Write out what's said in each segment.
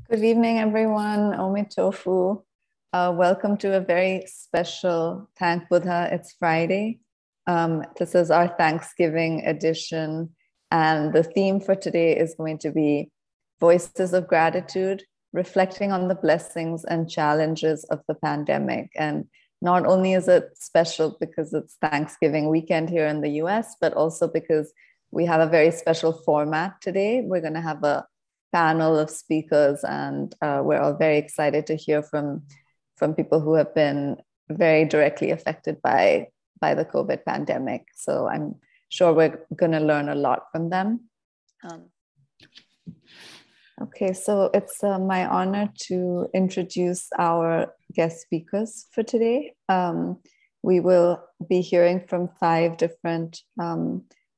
Good evening, everyone. Omi Tofu. Welcome to a very special Thank Buddha. It's Friday. This is our Thanksgiving edition. And the theme for today is going to be Voices of Gratitude, reflecting on the blessings and challenges of the pandemic. And not only is it special because it's Thanksgiving weekend here in the US, but also because we have a very special format today. We're going to have a panel of speakers, and we're all very excited to hear from people who have been very directly affected by the COVID pandemic. So I'm sure we're going to learn a lot from them. Okay, so it's my honor to introduce our guest speakers for today. We will be hearing from 5 different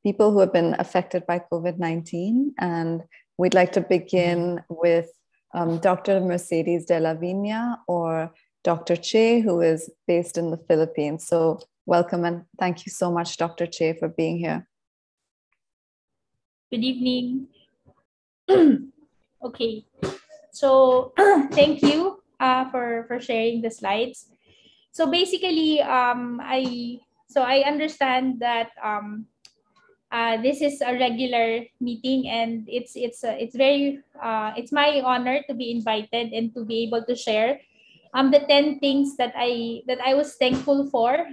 people who have been affected by COVID-19, and we'd like to begin with Dr. Mercedes de la Viña, or Dr. Che, who is based in the Philippines. So welcome and thank you so much, Dr. Che, for being here. Good evening. Okay, so thank you for sharing the slides. So basically, I understand that this is a regular meeting, and it's my honor to be invited and to be able to share the 10 things that I was thankful for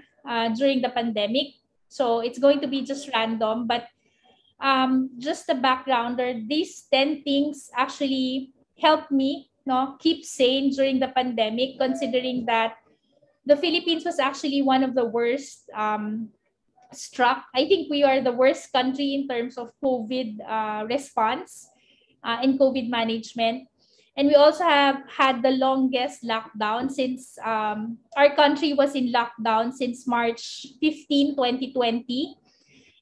during the pandemic. So it's going to be just random, but just a backgrounder, these 10 things actually helped me keep sane during the pandemic, considering that the Philippines was actually one of the worst struck. I think we are the worst country in terms of COVID response and COVID management. And we also have had the longest lockdown since our country was in lockdown since March 15, 2020.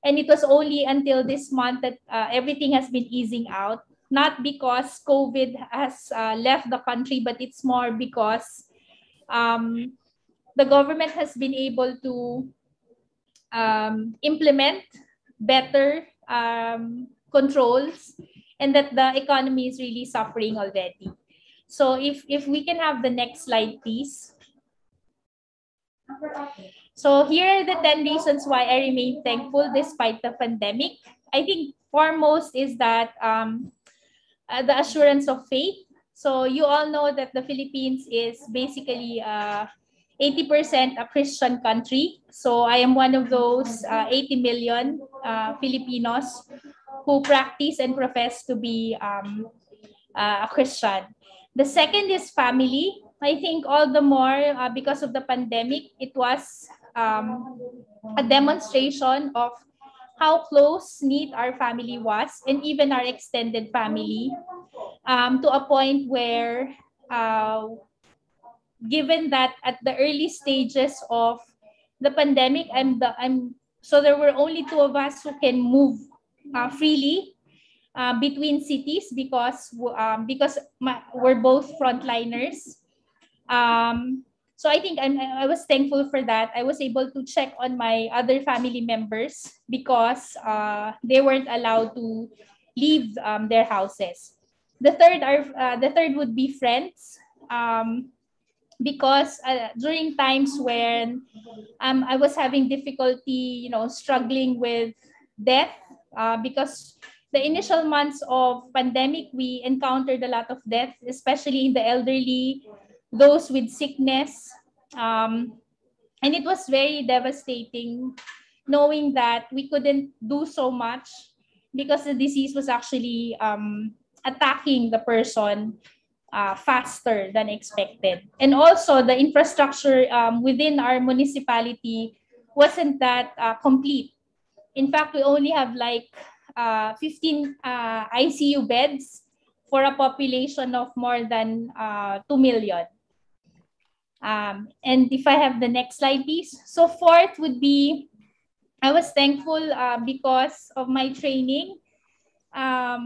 And it was only until this month that everything has been easing out. Not because COVID has left the country, but it's more because the government has been able to implement better controls, and that the economy is really suffering already. So if we can have the next slide, please. So here are the 10 reasons why I remain thankful despite the pandemic. I think foremost is that the assurance of faith. So you all know that the Philippines is basically 80% a Christian country. So I am one of those 80 million Filipinos who practice and profess to be a Christian. The second is family. I think all the more because of the pandemic, it was a demonstration of how close-knit our family was, and even our extended family, to a point where given that at the early stages of the pandemic, so there were only 2 of us who can move freely between cities because we're both frontliners. So I think I was thankful for that. I was able to check on my other family members because they weren't allowed to leave their houses. The third would be friends. Because during times when I was having difficulty, struggling with death, because the initial months of pandemic, we encountered a lot of death, especially in the elderly, those with sickness. And it was very devastating knowing that we couldn't do so much because the disease was actually attacking the person faster than expected. And also the infrastructure within our municipality wasn't that complete. In fact, we only have like 15 ICU beds for a population of more than 2 million. And if I have the next slide, please. So fourth would be, I was thankful because of my training. I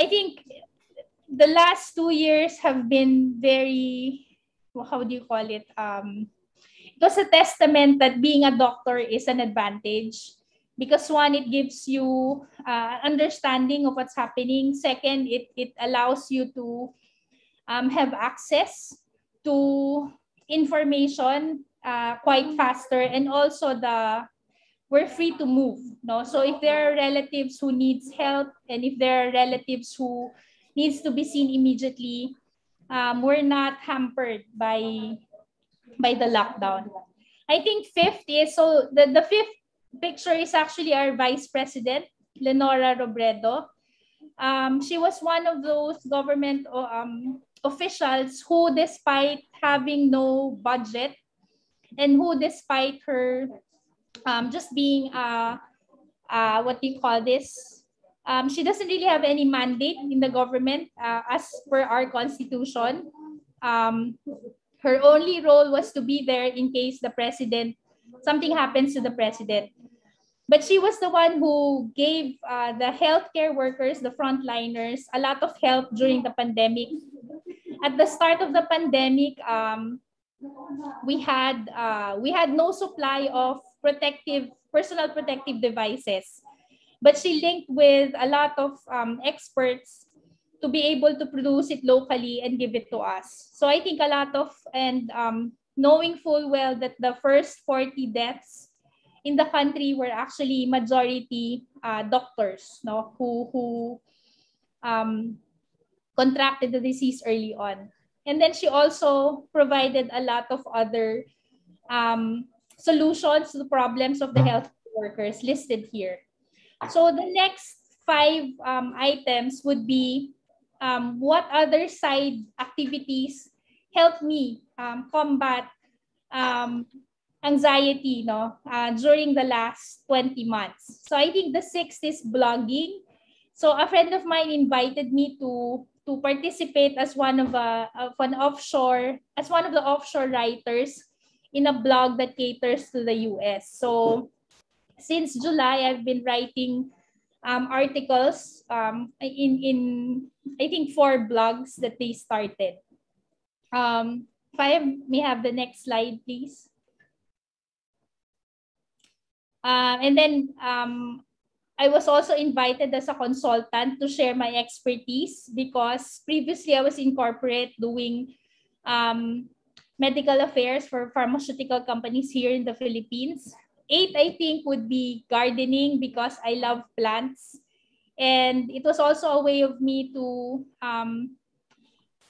think the last 2 years have been very, how do you call it? It was a testament that being a doctor is an advantage because one, it gives you understanding of what's happening. Second, it allows you to have access to information quite faster, and also we're free to move. No, so if there are relatives who needs help, and if there are relatives who needs to be seen immediately, we're not hampered by the lockdown. I think fifth is, so the fifth picture is actually our Vice President, Lenora Robredo. She was one of those government officials who, despite having no budget, and who, despite her just being what do you call this? She doesn't really have any mandate in the government as per our constitution. Her only role was to be there in case something happens to the president. But she was the one who gave the healthcare workers, the frontliners, a lot of help during the pandemic. At the start of the pandemic, we had no supply of personal protective devices, but she linked with a lot of experts to be able to produce it locally and give it to us. So I think a lot of, and knowing full well that the first 40 deaths in the country were actually majority doctors, no, who contracted the disease early on. And then she also provided a lot of other solutions to the problems of the health workers listed here. So the next 5 items would be what other side activities help me combat anxiety, no, during the last 20 months. So I think the 6th is blogging. So a friend of mine invited me to participate as one of the offshore writers in a blog that caters to the US. So since July, I've been writing articles in I think 4 blogs that they started. If I may have the next slide, please. And then I was also invited as a consultant to share my expertise, because previously I was in corporate doing medical affairs for pharmaceutical companies here in the Philippines. 8, I think, would be gardening, because I love plants. And it was also a way of me to,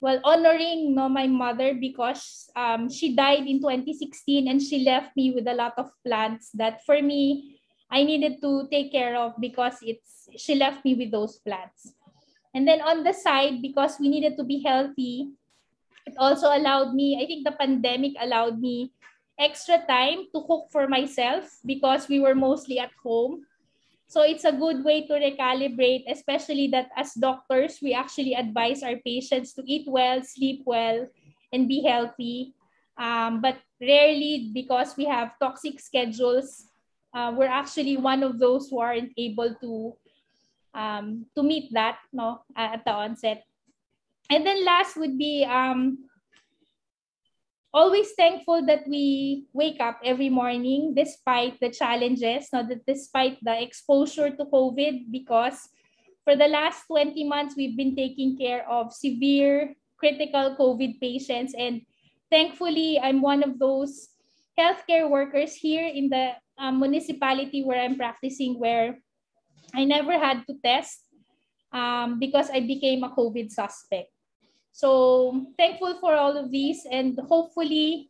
honoring my mother, because she died in 2016 and she left me with a lot of plants that for me, I needed to take care of, because she left me with those plants. And then on the side, because we needed to be healthy, it also allowed me, I think the pandemic allowed me extra time to cook for myself, because we were mostly at home. So it's a good way to recalibrate, especially that as doctors, we actually advise our patients to eat well, sleep well, and be healthy. But rarely, because we have toxic schedules, we're actually one of those who aren't able to meet that, no, at the onset. And then last would be always thankful that we wake up every morning despite the challenges, despite the exposure to COVID, because for the last 20 months, we've been taking care of severe critical COVID patients. And thankfully, I'm one of those healthcare workers here in the municipality where I'm practicing, where I never had to test because I became a COVID suspect. So thankful for all of these, and hopefully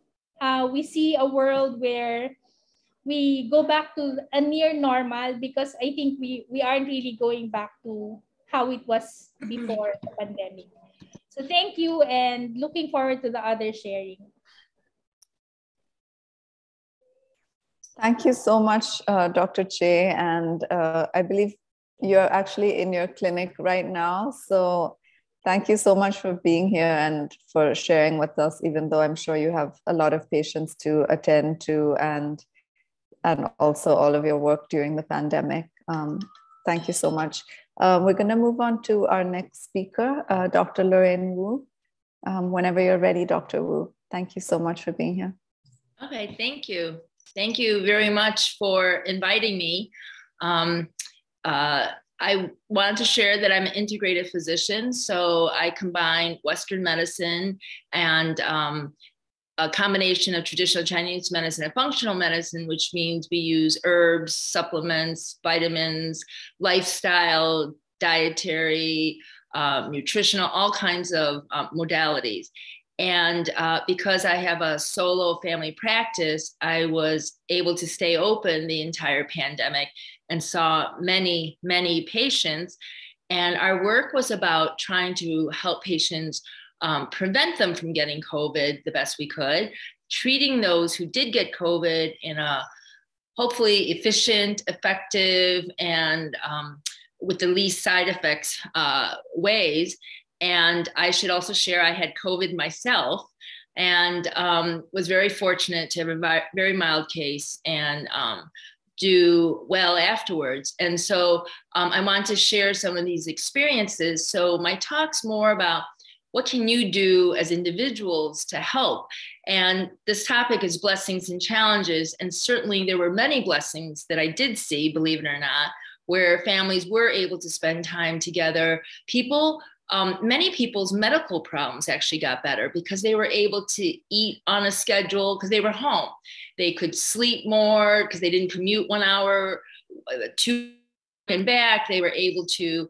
we see a world where we go back to a near normal, because I think we aren't really going back to how it was before the pandemic. So thank you, and looking forward to the other sharing. Thank you so much, Dr. Che. And I believe you're actually in your clinic right now. So thank you so much for being here and for sharing with us, even though I'm sure you have a lot of patients to attend to, and also all of your work during the pandemic. Thank you so much. We're going to move on to our next speaker, Dr. Lorene Wu. Whenever you're ready, Dr. Wu. Thank you so much for being here. Okay, thank you. Thank you very much for inviting me. I wanted to share that I'm an integrative physician. So I combine Western medicine and a combination of traditional Chinese medicine and functional medicine, which means we use herbs, supplements, vitamins, lifestyle, dietary, nutritional, all kinds of modalities. And because I have a solo family practice, I was able to stay open the entire pandemic and saw many, many patients. And our work was about trying to help patients prevent them from getting COVID the best we could, treating those who did get COVID in a hopefully efficient, effective, and with the least side effects ways. And I should also share, I had COVID myself and was very fortunate to have a very mild case and do well afterwards. And so I want to share some of these experiences. So my talk's more about what can you do as individuals to help? And this topic is blessings and challenges. And certainly there were many blessings that I did see, believe it or not, where families were able to spend time together. Many people's medical problems actually got better because they were able to eat on a schedule because they were home. They could sleep more because they didn't commute 1 hour, 2 and back. They were able to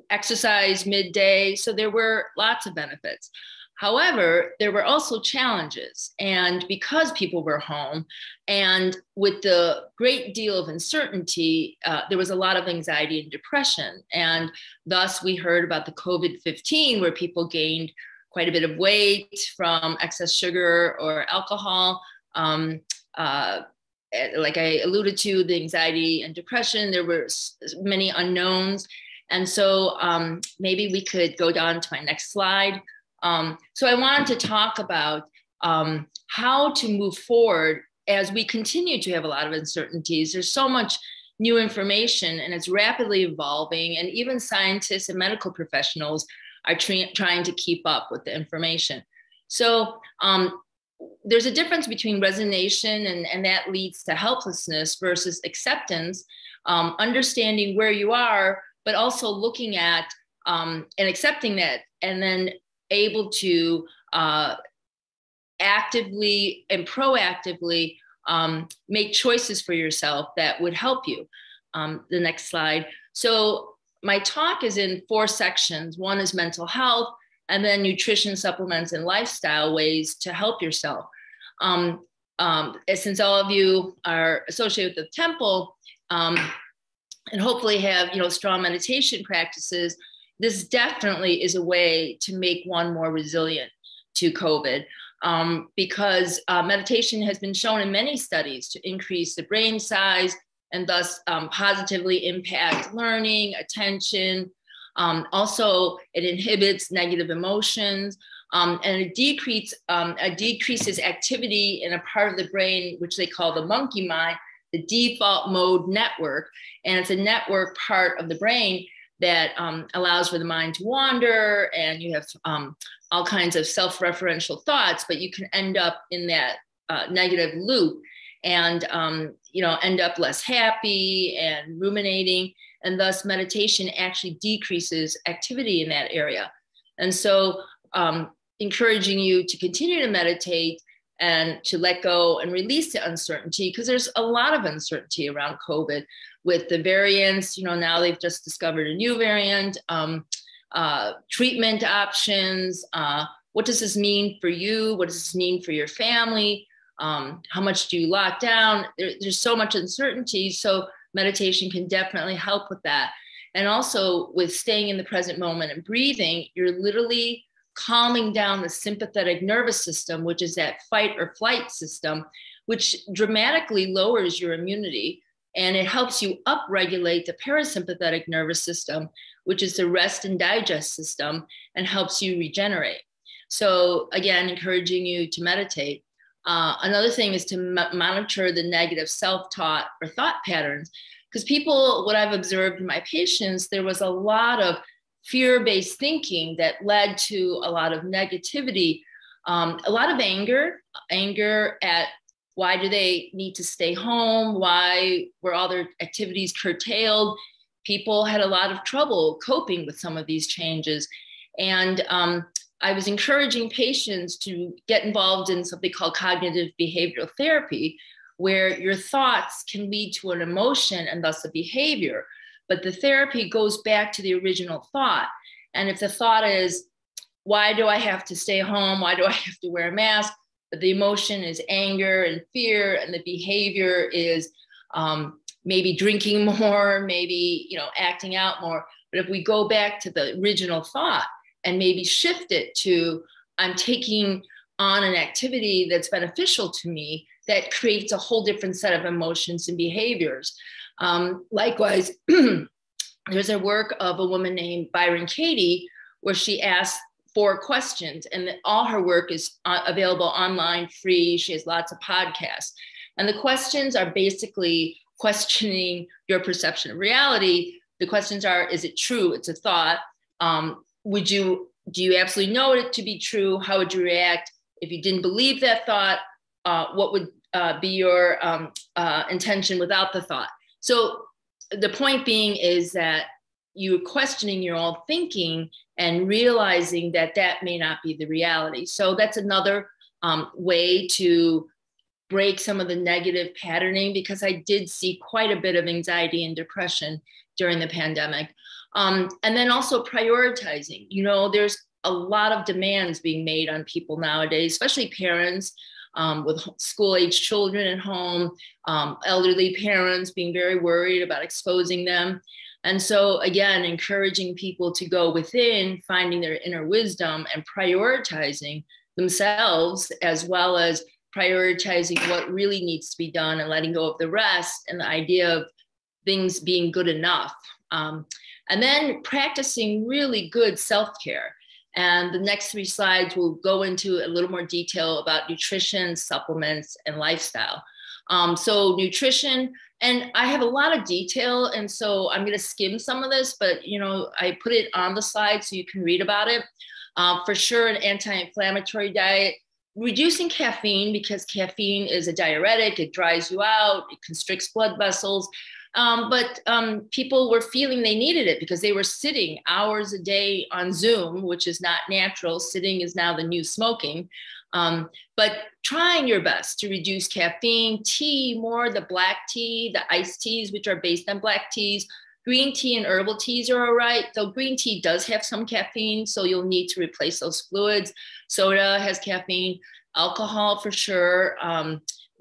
exercise midday. So there were lots of benefits. However, there were also challenges. And because people were home and with the great deal of uncertainty, there was a lot of anxiety and depression. And thus we heard about the COVID-15 where people gained quite a bit of weight from excess sugar or alcohol. Like I alluded to, the anxiety and depression, there were many unknowns. And so maybe we could go down to my next slide. So I wanted to talk about how to move forward as we continue to have a lot of uncertainties. There's so much new information and it's rapidly evolving, and even scientists and medical professionals are trying to keep up with the information. So there's a difference between resignation and that leads to helplessness versus acceptance, understanding where you are, but also looking at and accepting that, and then able to actively and proactively make choices for yourself that would help you. The next slide. So my talk is in 4 sections. One is mental health, and then nutrition, supplements, and lifestyle ways to help yourself. Since all of you are associated with the temple and hopefully have strong meditation practices, this definitely is a way to make one more resilient to COVID, because meditation has been shown in many studies to increase the brain size and thus positively impact learning, attention. Also, it inhibits negative emotions, and it decreases activity in a part of the brain, which they call the monkey mind, the default mode network. And it's a network part of the brain that allows for the mind to wander, and you have all kinds of self-referential thoughts, but you can end up in that negative loop and end up less happy and ruminating, and thus meditation actually decreases activity in that area. And so encouraging you to continue to meditate and to let go and release the uncertainty, because there's a lot of uncertainty around COVID with the variants. Now they've just discovered a new variant, treatment options. What does this mean for you? What does this mean for your family? How much do you lock down? There's so much uncertainty. So meditation can definitely help with that. And also with staying in the present moment and breathing, you're literally calming down the sympathetic nervous system, which is that fight or flight system, which dramatically lowers your immunity. And it helps you upregulate the parasympathetic nervous system, which is the rest and digest system, and helps you regenerate. So again, encouraging you to meditate. Another thing is to monitor the negative self-taught or thought patterns, because people, what I've observed in my patients, there was a lot of fear-based thinking that led to a lot of negativity, a lot of anger at Why do they need to stay home? Why were all their activities curtailed? People had a lot of trouble coping with some of these changes. And I was encouraging patients to get involved in something called cognitive behavioral therapy, where your thoughts can lead to an emotion and thus a behavior. But the therapy goes back to the original thought. And if the thought is, why do I have to stay home? Why do I have to wear a mask? But the emotion is anger and fear, and the behavior is maybe drinking more, maybe, you know, acting out more. But if we go back to the original thought and maybe shift it to, I'm taking on an activity that's beneficial to me, that creates a whole different set of emotions and behaviors. Likewise, there's a work of a woman named Byron Katie, where she asked 4 questions, and all her work is available online, free. She has lots of podcasts. And the questions are basically questioning your perception of reality. The questions are, is it true? It's a thought. Do you absolutely know it to be true? How would you react if you didn't believe that thought? What would be your intention without the thought? So the point being is that you're questioning your own thinking and realizing that that may not be the reality. So that's another way to break some of the negative patterning, because I did see quite a bit of anxiety and depression during the pandemic. And then also prioritizing. You know, there's a lot of demands being made on people nowadays, especially parents with school-age children at home, elderly parents being very worried about exposing them. And so again, encouraging people to go within, finding their inner wisdom and prioritizing themselves, as well as prioritizing what really needs to be done and letting go of the rest, and the idea of things being good enough. And then practicing really good self-care. And the next 3 slides will go into a little more detail about nutrition, supplements, and lifestyle. So nutrition, and I have a lot of detail, and so I'm going to skim some of this, but you know, I put it on the slide so you can read about it. For sure, an anti-inflammatory diet, reducing caffeine, because caffeine is a diuretic, it dries you out, it constricts blood vessels. But people were feeling they needed it because they were sitting hours a day on Zoom, which is not natural. Sitting is now the new smoking. But trying your best to reduce caffeine, tea, more the black tea, the iced teas, which are based on black teas. Green tea and herbal teas are all right, though green tea does have some caffeine, so you'll need to replace those fluids. Soda has caffeine, alcohol for sure.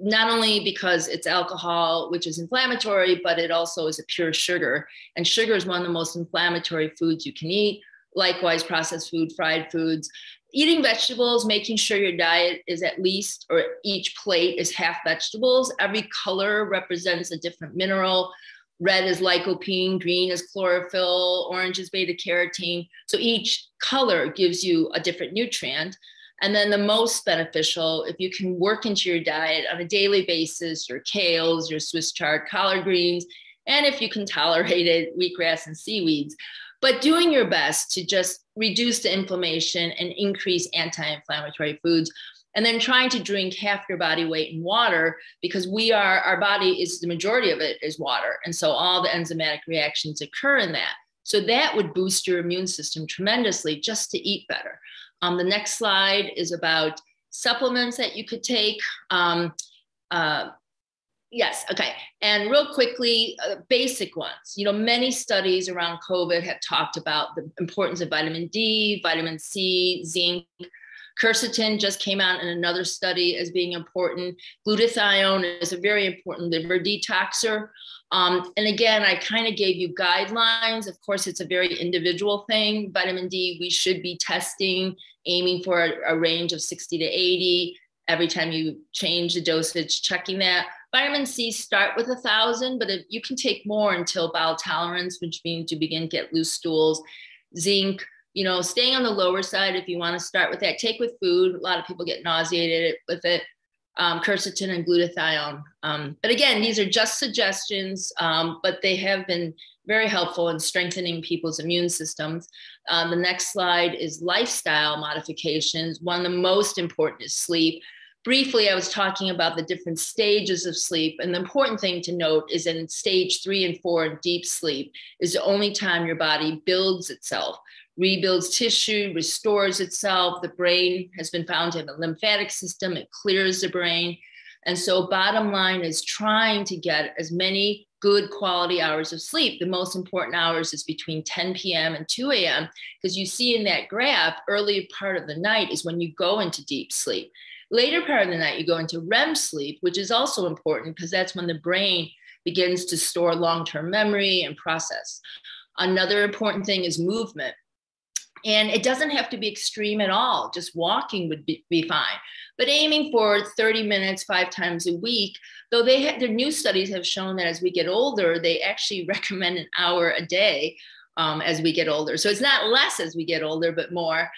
Not only because it's alcohol, which is inflammatory, but it also is a pure sugar. And sugar is one of the most inflammatory foods you can eat. Likewise, processed food, fried foods. Eating vegetables, making sure your diet is at least, or each plate is half vegetables. Every color represents a different mineral. Red is lycopene, green is chlorophyll, orange is beta carotene. So each color gives you a different nutrient. And then the most beneficial, if you can work into your diet on a daily basis, your kales, your Swiss chard, collard greens, and if you can tolerate it, wheatgrass and seaweeds. But doing your best to just reduce the inflammation and increase anti-inflammatory foods. And then trying to drink half your body weight in water, because our body is, the majority of it is water. And so all the enzymatic reactions occur in that. So that would boost your immune system tremendously just to eat better. The next slide is about supplements that you could take. Yes, okay. And real quickly, basic ones. You know, many studies around COVID have talked about the importance of vitamin D, vitamin C, zinc. Quercetin just came out in another study as being important. Glutathione is a very important liver detoxer. And again, I kind of gave you guidelines. Of course, it's a very individual thing. Vitamin D, we should be testing, aiming for a range of 60 to 80. Every time you change the dosage, checking that. Vitamin C, start with 1,000, but if you can take more until bowel tolerance, which means you begin to get loose stools. Zinc, you know, staying on the lower side if you want to start with that. Take with food. A lot of people get nauseated with it. Quercetin and glutathione. But again, these are just suggestions, but they have been very helpful in strengthening people's immune systems. The next slide is lifestyle modifications. One of the most important is sleep. briefly, I was talking about the different stages of sleep. And the important thing to note is in stage 3 and 4 in deep sleep is the only time your body builds itself, rebuilds tissue, restores itself. The brain has been found to have a lymphatic system. It clears the brain. And so bottom line is trying to get as many good quality hours of sleep. The most important hours is between 10 p.m. and 2 a.m. because you see in that graph, early part of the night is when you go into deep sleep. Later part of the night, you go into REM sleep, which is also important because that's when the brain begins to store long-term memory and process. Another important thing is movement. And it doesn't have to be extreme at all. Just walking would be fine. But aiming for 30 minutes 5 times a week, though their new studies have shown that as we get older, they actually recommend an hour a day as we get older. So it's not less as we get older, but more.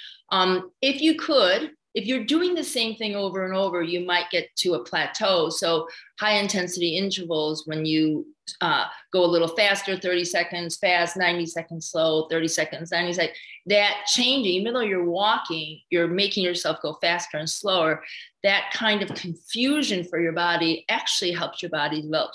If you're doing the same thing over and over, you might get to a plateau. So high intensity intervals, when you go a little faster, 30 seconds fast, 90 seconds slow, 30 seconds, 90 seconds, that changing, even though you're walking, you're making yourself go faster and slower. That kind of confusion for your body actually helps your body develop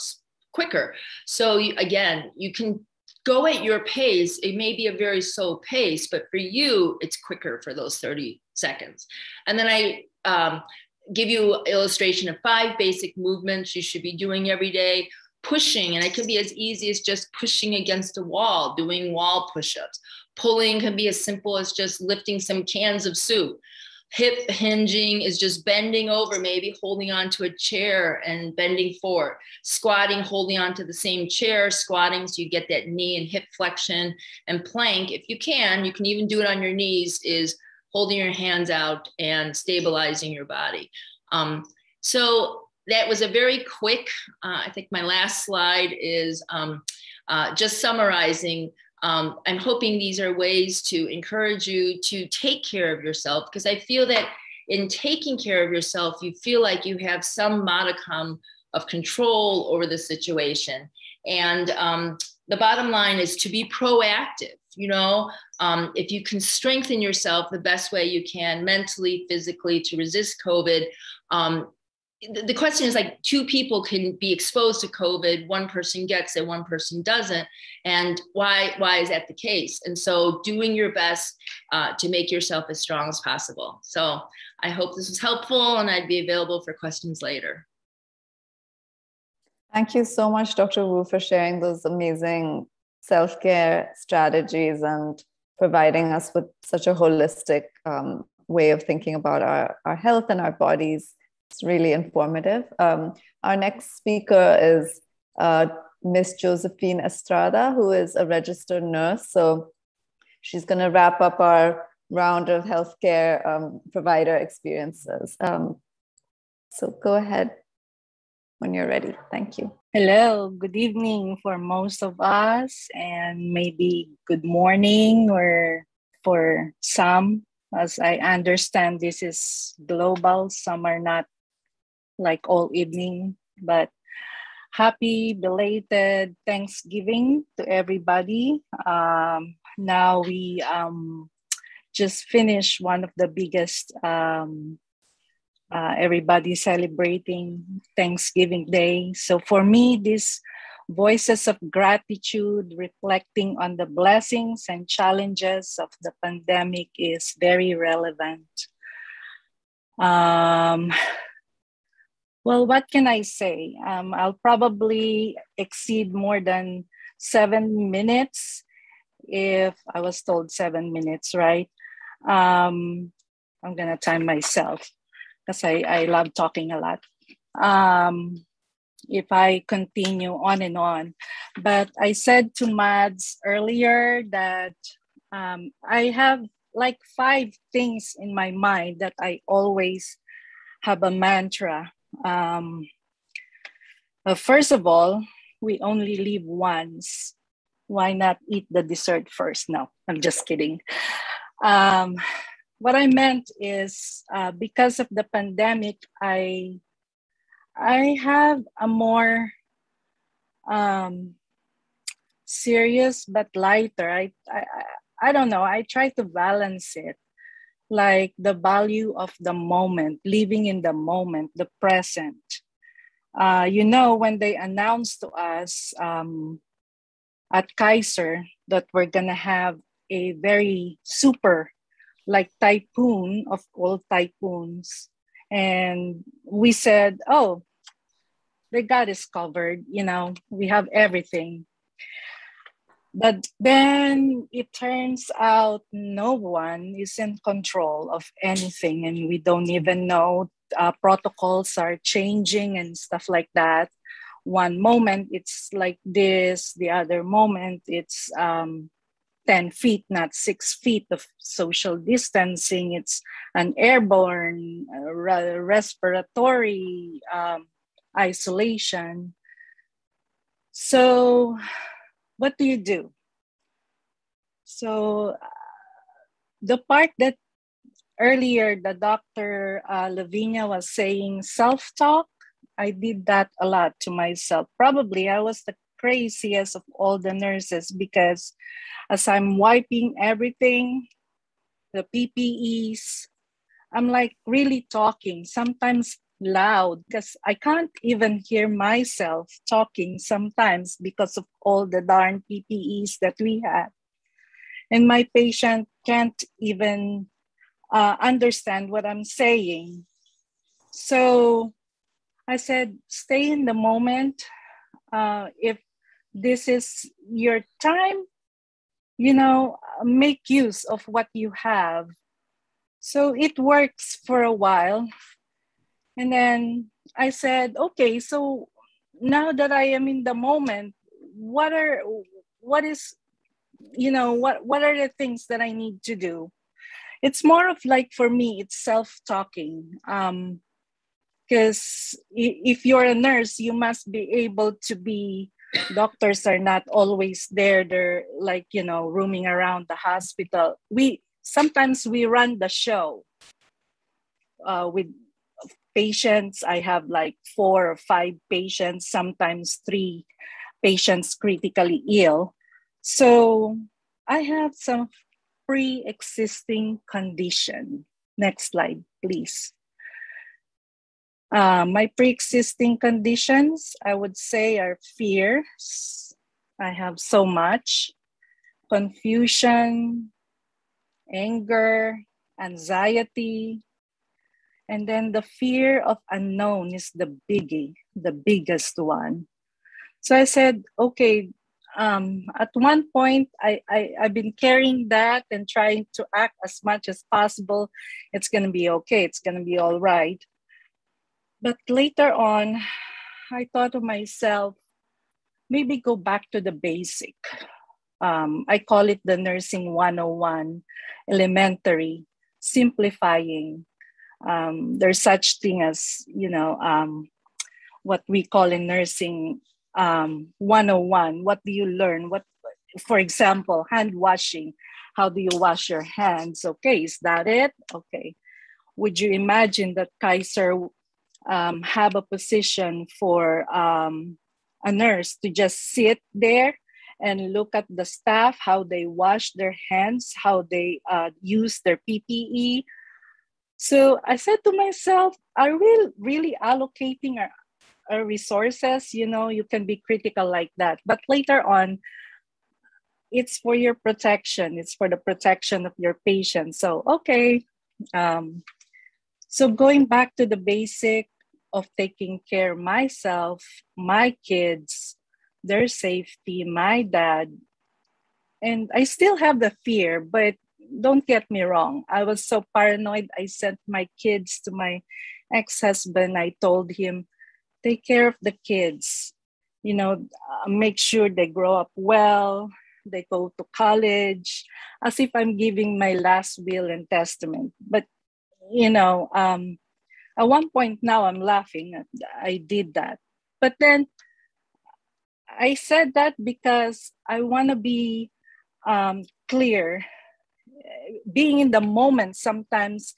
quicker. So again, you can go at your pace. It may be a very slow pace, but for you, it's quicker for those 30 seconds. And then I give you an illustration of 5 basic movements you should be doing every day. Pushing, and it can be as easy as just pushing against a wall, doing wall push-ups. Pulling can be as simple as just lifting some cans of soup. Hip hinging is just bending over, maybe holding onto a chair and bending forward. Squatting, holding onto the same chair, squatting so you get that knee and hip flexion. And plank, if you can even do it on your knees, is holding your hands out and stabilizing your body. So that was a very quick, I think my last slide is just summarizing. I'm hoping these are ways to encourage you to take care of yourself, because I feel that in taking care of yourself, you feel like you have some modicum of control over the situation. And the bottom line is to be proactive. If you can strengthen yourself the best way you can, mentally, physically, to resist COVID, the question is, like, 2 people can be exposed to COVID. One person gets it, one person doesn't. And why is that the case? And so doing your best to make yourself as strong as possible. So I hope this was helpful, and I'd be available for questions later. Thank you so much, Dr. Wu, for sharing those amazing self-care strategies and providing us with such a holistic way of thinking about our health and our bodies. It's really informative. Our next speaker is Miss Josephine Estrada, who is a registered nurse. So she's going to wrap up our round of healthcare provider experiences. So go ahead when you're ready. Thank you. Hello, good evening for most of us, and maybe good morning or for some. As I understand, this is global. Some are not like all evening, but happy belated Thanksgiving to everybody. Now we just finished one of the biggest, everybody celebrating Thanksgiving Day. So for me, this voices of gratitude reflecting on the blessings and challenges of the pandemic is very relevant. Well, what can I say? I'll probably exceed more than 7 minutes if I was told 7 minutes, right? I'm gonna time myself because I love talking a lot. If I continue on and on. But I said to Madz earlier that I have like 5 things in my mind that I always have a mantra. First of all, we only live once. Why not eat the dessert first? No, I'm just kidding. What I meant is because of the pandemic, I have a more serious but lighter. I don't know. I try to balance it. like the value of the moment, living in the moment, the present. When they announced to us at Kaiser that we're going to have a very super, like typhoon of all typhoons. And we said, oh, the God is covered, we have everything. But then it turns out no one is in control of anything, and we don't even know. Protocols are changing and stuff like that. One moment it's like this, the other moment it's 10 feet, not 6 feet of social distancing. It's an airborne, respiratory isolation. So what do you do? So the part that earlier the Dr. Viña was saying, self-talk, I did that a lot to myself. Probably I was the craziest of all the nurses, because as I'm wiping everything, the PPEs, I'm like really talking, sometimes loud, because I can't even hear myself talking sometimes because of all the darn PPEs that we have. And my patient can't even understand what I'm saying. So I said, stay in the moment. If this is your time, make use of what you have. So it works for a while. And then I said, okay, so now that I am in the moment, what are the things that I need to do? It's more of like, for me, it's self-talking. Because if you're a nurse, you must be able to be, doctors are not always there. They're like, roaming around the hospital. Sometimes we run the show with patients. I have like 4 or 5 patients, sometimes 3 patients critically ill. So I have some pre-existing condition. Next slide, please. My pre-existing conditions, I would say, are fears. I have so much. Confusion, anger, anxiety. And then the fear of unknown is the biggest one. So I said, okay, at one point, I've been carrying that and trying to act as much as possible. It's going to be okay. It's going to be all right. But later on, I thought to myself, maybe go back to the basic. I call it the nursing 101, elementary, simplifying. There's such thing as, what we call in nursing 101. What do you learn? For example, hand washing. How do you wash your hands? Okay, is that it? Okay. Would you imagine that Kaiser have a position for a nurse to just sit there and look at the staff, how they wash their hands, how they use their PPE? So I said to myself, are we really allocating our resources? You can be critical like that. But later on, it's for your protection. It's for the protection of your patient. So, okay. So going back to the basic of taking care of myself, my kids, their safety, my dad. And I still have the fear, but don't get me wrong. I was so paranoid. I sent my kids to my ex-husband. I told him, take care of the kids. Make sure they grow up well. They go to college, as if I'm giving my last will and testament. But, at one point now I'm laughing. I did that. But then I said that because I want to be clear. Being in the moment, sometimes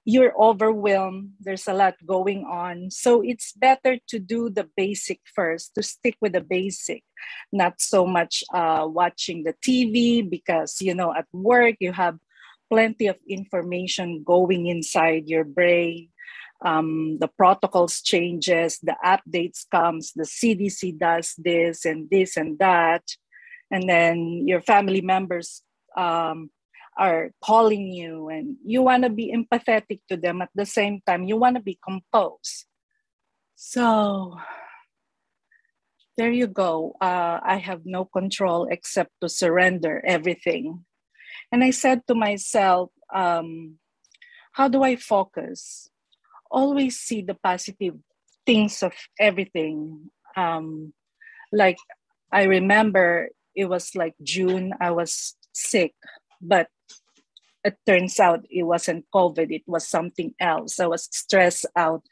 you're overwhelmed. There's a lot going on. So it's better to do the basic first, to stick with the basic, not so much watching the TV because, at work you have plenty of information going inside your brain. The protocols changes, the updates comes, the CDC does this and that. And then your family members are calling you, and you want to be empathetic to them. At the same time, you want to be composed. So there you go. I have no control except to surrender everything. And I said to myself, how do I focus? Always see the positive things of everything. Like I remember it was like June, I was sick, but it turns out it wasn't COVID, it was something else. I was stressed out.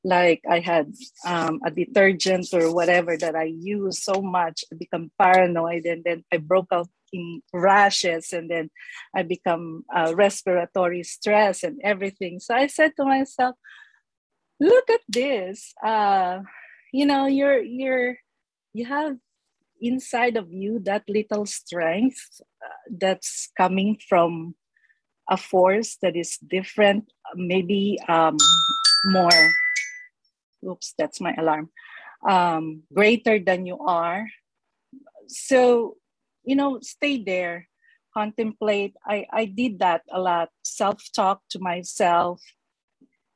Like I had a detergent or whatever that I use so much, I become paranoid, and then I broke out in rashes, and then I become respiratory stress and everything. So I said to myself, look at this. You know, you have inside of you that little strength that's coming from a force that is different, maybe more. Oops, that's my alarm. Greater than you are. So, you know, stay there, contemplate. I did that a lot, self-talk to myself.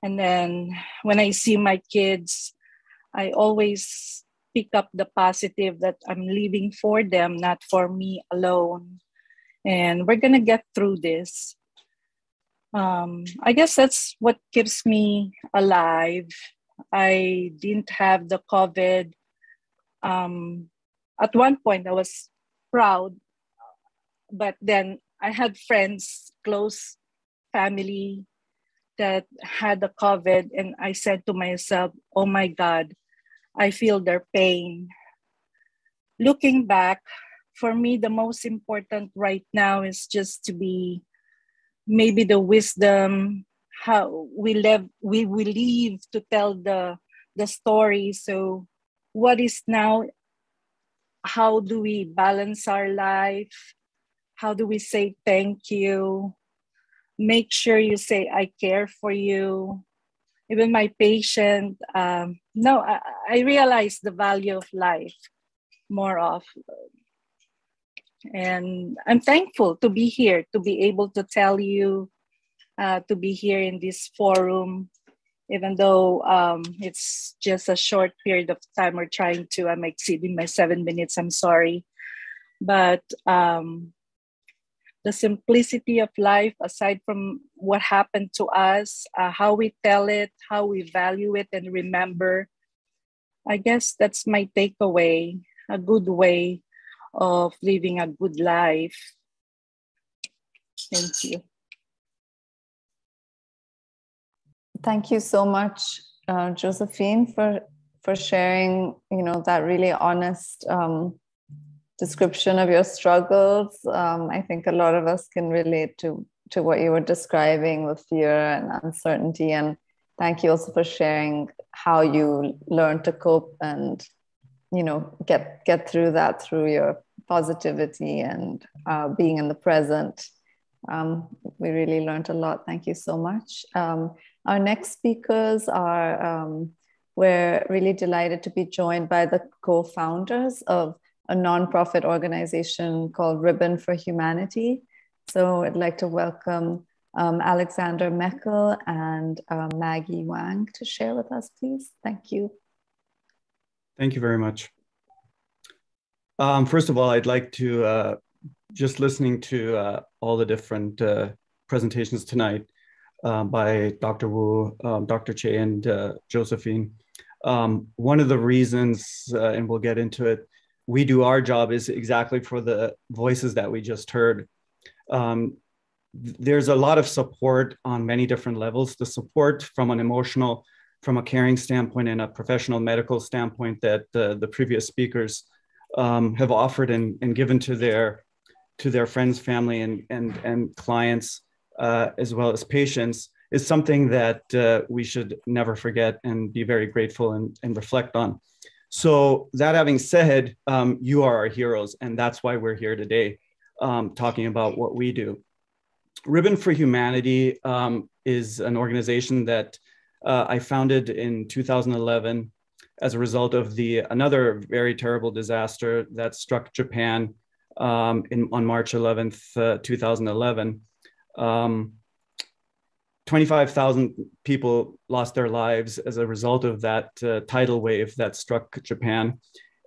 And then when I see my kids, I always pick up the positive that I'm living for them, not for me alone. And we're gonna get through this. I guess that's what keeps me alive. I didn't have the COVID. At one point, I was proud, but then I had friends, close family that had the COVID, and I said to myself, oh my God, I feel their pain. Looking back, for me, the most important right now is just to be maybe the wisdom, how we live to tell the story. So what is now, how do we balance our life? How do we say thank you? Make sure you say, I care for you. Even my patient, I realize the value of life more often. And I'm thankful to be here, to be able to tell you, to be here in this forum, even though it's just a short period of time. I'm exceeding my 7 minutes, I'm sorry. But the simplicity of life, aside from what happened to us, how we tell it, how we value it and remember, I guess that's my takeaway, a good way of living a good life. Thank you. Thank you so much, Josephine, for sharing, you know, that really honest description of your struggles. I think a lot of us can relate to what you were describing, with fear and uncertainty. And thank you also for sharing how you learned to cope and, you know, get through that through your positivity and being in the present. We really learned a lot. Thank you so much. Our next speakers are, we're really delighted to be joined by the co-founders of a nonprofit organization called Ribbon for Humanity. So I'd like to welcome Alexander Mecl and Maggie Wang to share with us, please. Thank you. Thank you very much. First of all, I'd like to, just listening to all the different presentations tonight by Dr. Wu, Dr. Che, and Josephine. One of the reasons, and we'll get into it, we do our job is exactly for the voices that we just heard. There's a lot of support on many different levels. The support from an emotional, from a caring standpoint and a professional medical standpoint that the previous speakers have offered and given to their friends, family, and clients, as well as patients, is something that we should never forget and be very grateful and reflect on. So that having said, you are our heroes, and that's why we're here today, talking about what we do. Ribbon for Humanity is an organization that I founded in 2011 as a result of another very terrible disaster that struck Japan on March 11th, 2011. 25,000 people lost their lives as a result of that tidal wave that struck Japan.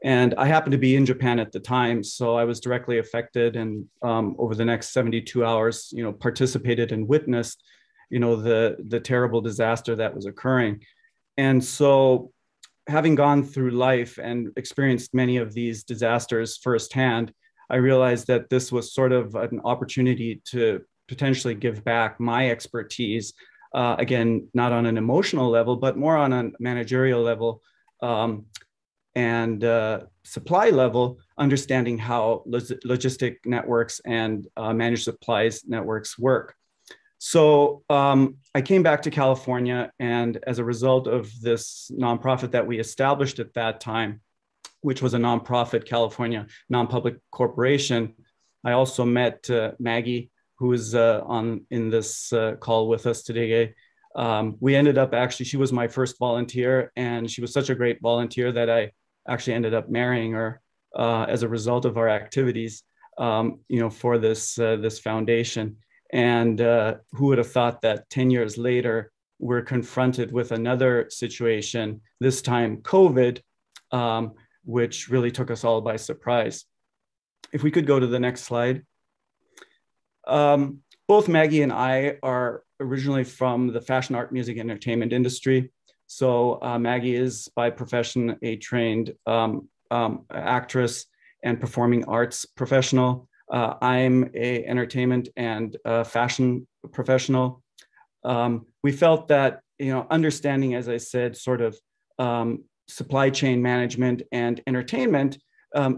And I happened to be in Japan at the time, so I was directly affected, and over the next 72 hours, participated and witnessed, the terrible disaster that was occurring. And so, having gone through life and experienced many of these disasters firsthand, I realized that this was sort of an opportunity to potentially give back my expertise, again, not on an emotional level, but more on a managerial level, and supply level, understanding how logistic networks and managed supplies networks work. So I came back to California, and as a result of this nonprofit that we established at that time, which was a nonprofit California non-public corporation, I also met Maggie, who is in this call with us today. We ended up she was my first volunteer, and she was such a great volunteer that I actually ended up marrying her as a result of our activities, for this foundation. And who would have thought that 10 years later, we're confronted with another situation, this time COVID, which really took us all by surprise. If we could go to the next slide. Both Maggie and I are originally from the fashion, art, music, entertainment industry. So Maggie is by profession a trained actress and performing arts professional. I'm an entertainment and fashion professional. We felt that, understanding, as I said, sort of supply chain management and entertainment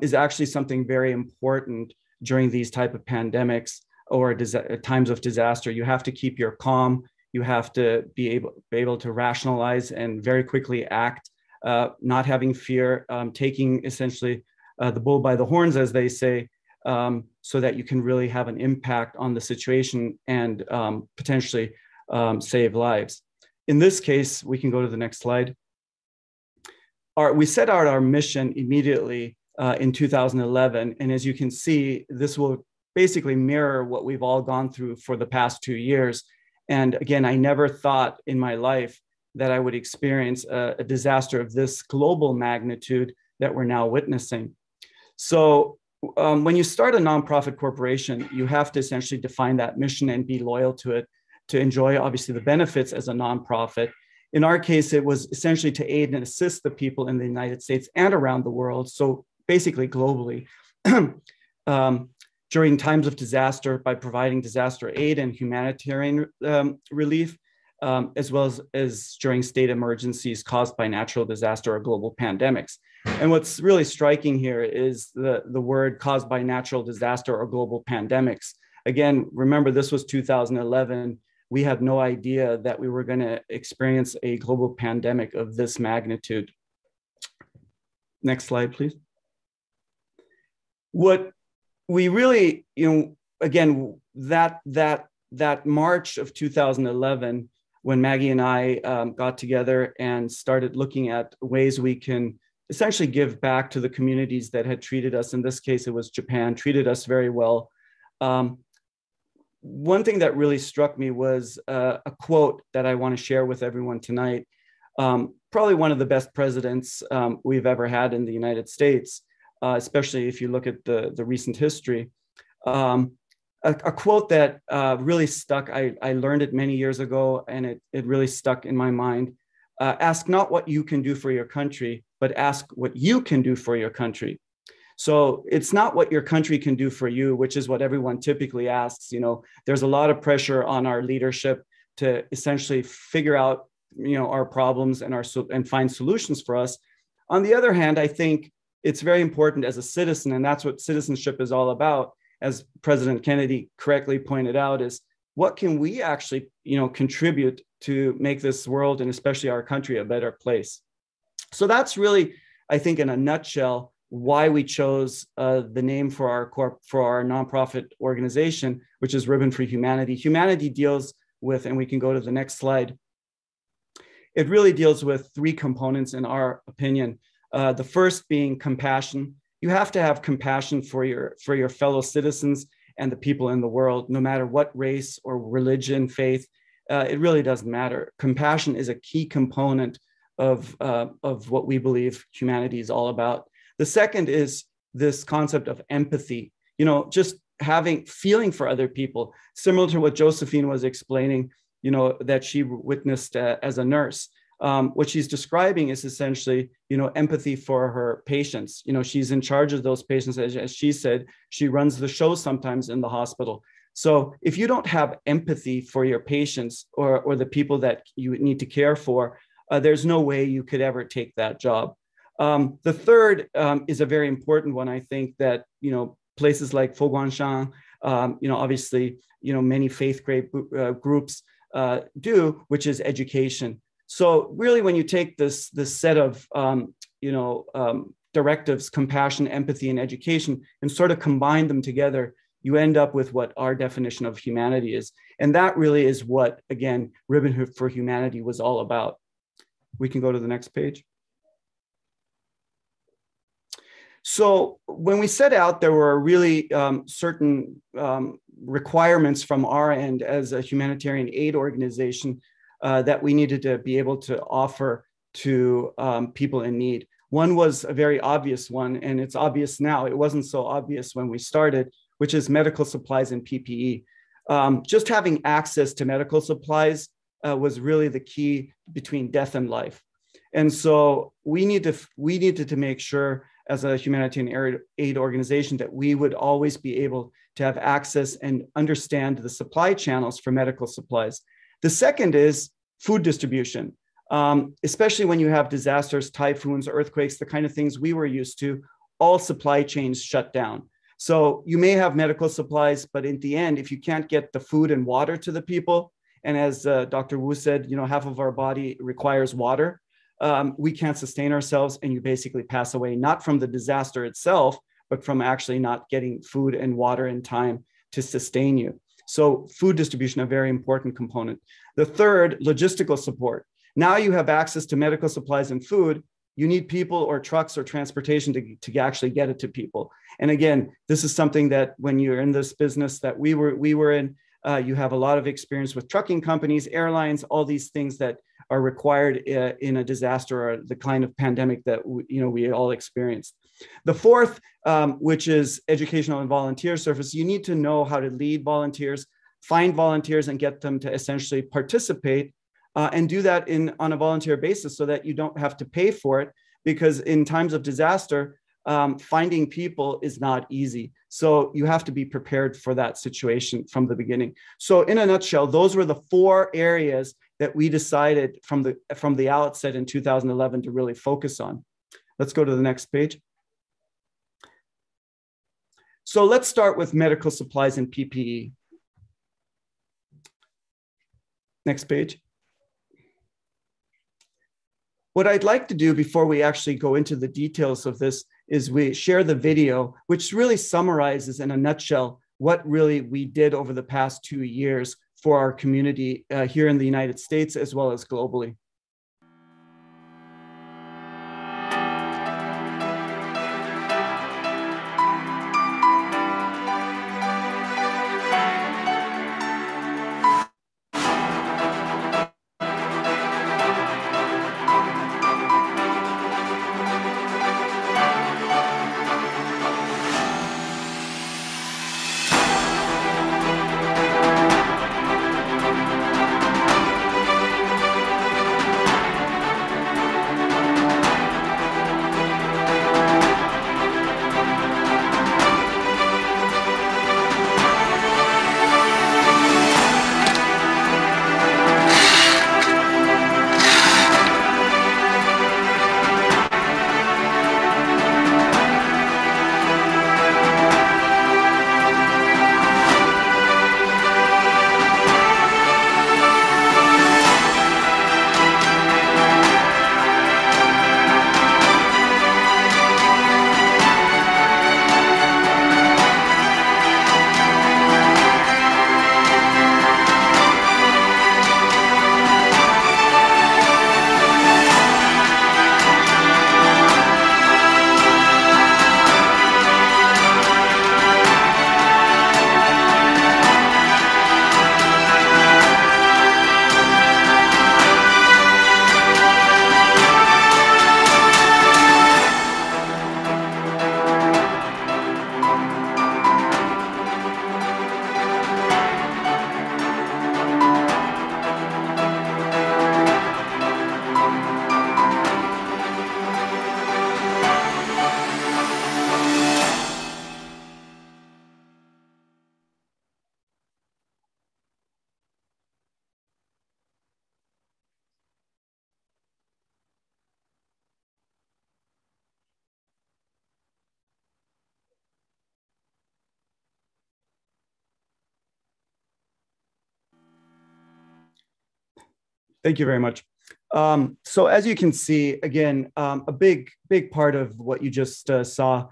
is actually something very important during these type of pandemics or times of disaster. You have to keep your calm. You have to be able to rationalize and very quickly act, not having fear, taking essentially the bull by the horns, as they say, so that you can really have an impact on the situation and potentially save lives. In this case, we can go to the next slide. We set out our mission immediately in 2011. And as you can see, this will basically mirror what we've all gone through for the past 2 years. And again, I never thought in my life that I would experience a disaster of this global magnitude that we're now witnessing. So when you start a nonprofit corporation, you have to essentially define that mission and be loyal to it to enjoy, obviously, the benefits as a nonprofit. In our case, it was essentially to aid and assist the people in the United States and around the world, so basically globally, during times of disaster by providing disaster aid and humanitarian relief, as well as during state emergencies caused by natural disaster or global pandemics. And what's really striking here is the word caused by natural disaster or global pandemics. Again, remember, this was 2011. We had no idea that we were going to experience a global pandemic of this magnitude. Next slide, please. What we really, again, that March of 2011, when Maggie and I got together and started looking at ways we can essentially give back to the communities that had treated us, in this case, it was Japan, treated us very well. One thing that really struck me was a quote that I want to share with everyone tonight. Probably one of the best presidents we've ever had in the United States, especially if you look at the recent history. A quote that really stuck, I learned it many years ago, and it really stuck in my mind. Ask not what you can do for your country, but ask what you can do for your country. So it's not what your country can do for you, which is what everyone typically asks. There's a lot of pressure on our leadership to essentially figure out, our problems and find solutions for us. On the other hand, I think it's very important as a citizen, and that's what citizenship is all about, as President Kennedy correctly pointed out, is what can we actually, contribute to make this world and especially our country a better place. So that's really, I think, in a nutshell, why we chose the name for our nonprofit organization, which is Ribbon for Humanity. Humanity deals with, and we can go to the next slide, it really deals with three components in our opinion. The first being compassion. You have to have compassion for your fellow citizens and the people in the world, no matter what race or religion, faith. It really doesn't matter. Compassion is a key component of what we believe humanity is all about. The second is this concept of empathy. You know, just feeling for other people, similar to what Josephine was explaining, you know, that she witnessed as a nurse. What she's describing is essentially, you know, empathy for her patients. You know, she's in charge of those patients. As she said, she runs the show sometimes in the hospital. So if you don't have empathy for your patients or the people that you need to care for, there's no way you could ever take that job. The third is a very important one. I think that, you know, places like Foguanshan, you know, obviously, you know, many faith groups do, which is education. So really, when you take this set of, you know, directives, compassion, empathy, and education, and sort of combine them together, you end up with what our definition of humanity is. And that really is what, again, Ribbon for Humanity was all about. We can go to the next page. So when we set out, there were really certain requirements from our end as a humanitarian aid organization that we needed to be able to offer to people in need. One was a very obvious one, and it's obvious now. It wasn't so obvious when we started, which is medical supplies and PPE. Just having access to medical supplies was really the key between death and life. And so we needed to make sure as a humanitarian aid organization that we would always be able to have access and understand the supply channels for medical supplies. The second is food distribution, especially when you have disasters, typhoons, earthquakes, the kind of things we were used to, all supply chains shut down. So you may have medical supplies, but in the end, if you can't get the food and water to the people, and as Dr. Wu said, you know, half of our body requires water, we can't sustain ourselves, and you basically pass away, not from the disaster itself, but from actually not getting food and water in time to sustain you. So food distribution, a very important component. The third, logistical support. Now you have access to medical supplies and food. You need people or trucks or transportation to actually get it to people. And again, this is something that when you're in this business that we were in, you have a lot of experience with trucking companies, airlines, all these things that are required in a disaster or the kind of pandemic that we all experienced. The fourth, which is educational and volunteer service, you need to know how to lead volunteers, find volunteers and get them to essentially participate and do that on a volunteer basis so that you don't have to pay for it, because in times of disaster, finding people is not easy. So you have to be prepared for that situation from the beginning. So in a nutshell, those were the four areas that we decided from the outset in 2011 to really focus on. Let's go to the next page. So let's start with medical supplies and PPE. Next page. What I'd like to do before we actually go into the details of this is we share the video, which really summarizes in a nutshell what really we did over the past 2 years for our community here in the United States as well as globally. Thank you very much. So as you can see, again, a big part of what you just saw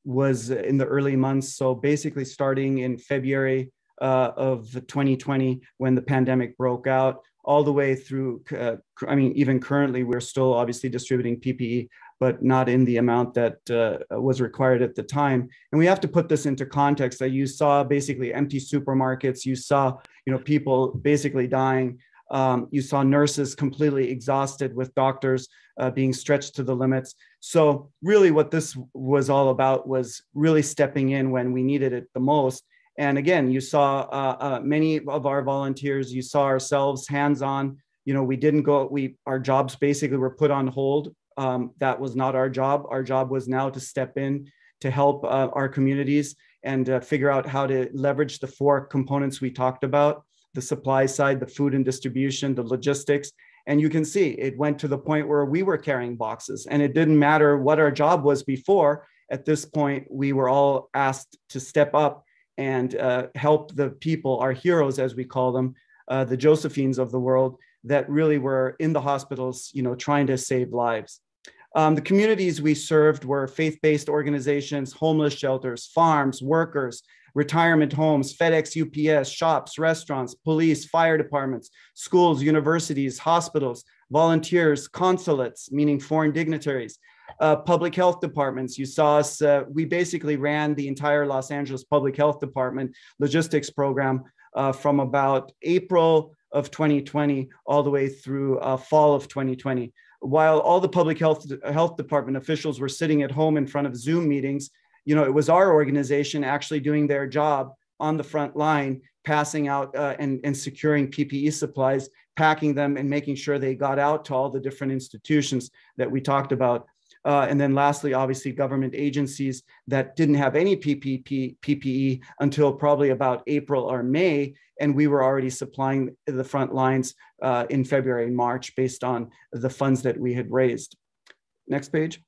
was in the early months. So basically starting in February of 2020, when the pandemic broke out, all the way through, I mean, even currently, we're still obviously distributing PPE, but not in the amount that was required at the time. And we have to put this into context that you saw basically empty supermarkets, you saw, people basically dying. You saw nurses completely exhausted with doctors being stretched to the limits. So really what this was all about was really stepping in when we needed it the most. And again, you saw many of our volunteers, you saw ourselves hands-on, we didn't go, our jobs basically were put on hold. That was not our job. Our job was now to step in to help our communities and figure out how to leverage the 4 components we talked about: the supply side, the food and distribution, the logistics. And you can see it went to the point where we were carrying boxes, and it didn't matter what our job was before. At this point, we were all asked to step up and help the people, our heroes, as we call them, the Josephines of the world, that really were in the hospitals, trying to save lives. The communities we served were faith-based organizations, homeless shelters, farms, workers, retirement homes, FedEx, UPS, shops, restaurants, police, fire departments, schools, universities, hospitals, volunteers, consulates, meaning foreign dignitaries, public health departments. You saw us, we basically ran the entire Los Angeles Public Health Department logistics program from about April of 2020 all the way through fall of 2020. While all the public health department officials were sitting at home in front of Zoom meetings, it was our organization actually doing their job on the front line, passing out and securing PPE supplies, packing them and making sure they got out to all the different institutions that we talked about. And then lastly, obviously, government agencies that didn't have any PPE until probably about April or May, and we were already supplying the front lines in February and March based on the funds that we had raised. Next page.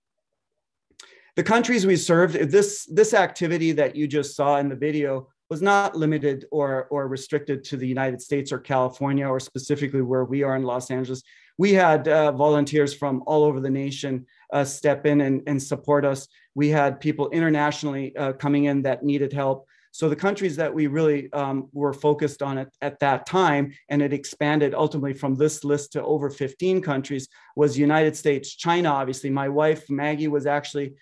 The countries we served, this activity that you just saw in the video was not limited or restricted to the United States or California, or specifically where we are in Los Angeles. We had volunteers from all over the nation step in and support us. We had people internationally coming in that needed help. So the countries that we really were focused on at that time, and it expanded ultimately from this list to over 15 countries, was United States, China. Obviously, my wife, Maggie, was actually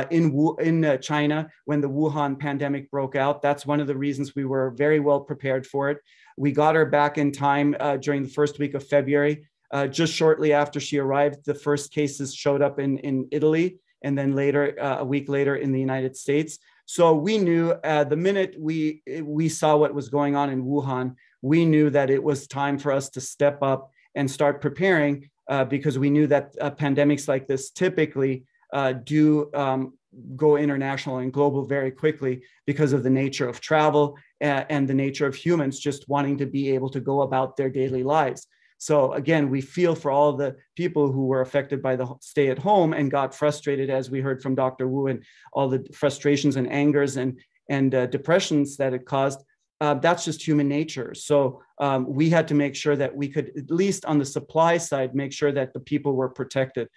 in China when the Wuhan pandemic broke out. That's one of the reasons we were very well prepared for it. We got her back in time during the first week of February. Just shortly after she arrived, the first cases showed up in Italy, and then later, a week later, in the United States. So we knew the minute we saw what was going on in Wuhan, we knew that it was time for us to step up and start preparing because we knew that pandemics like this typically do go international and global very quickly because of the nature of travel and the nature of humans just wanting to be able to go about their daily lives. So again, we feel for all the people who were affected by the stay at home and got frustrated, as we heard from Dr. Wu, and all the frustrations and angers and depressions that it caused. That's just human nature. So we had to make sure that we could, at least on the supply side, make sure that the people were protected.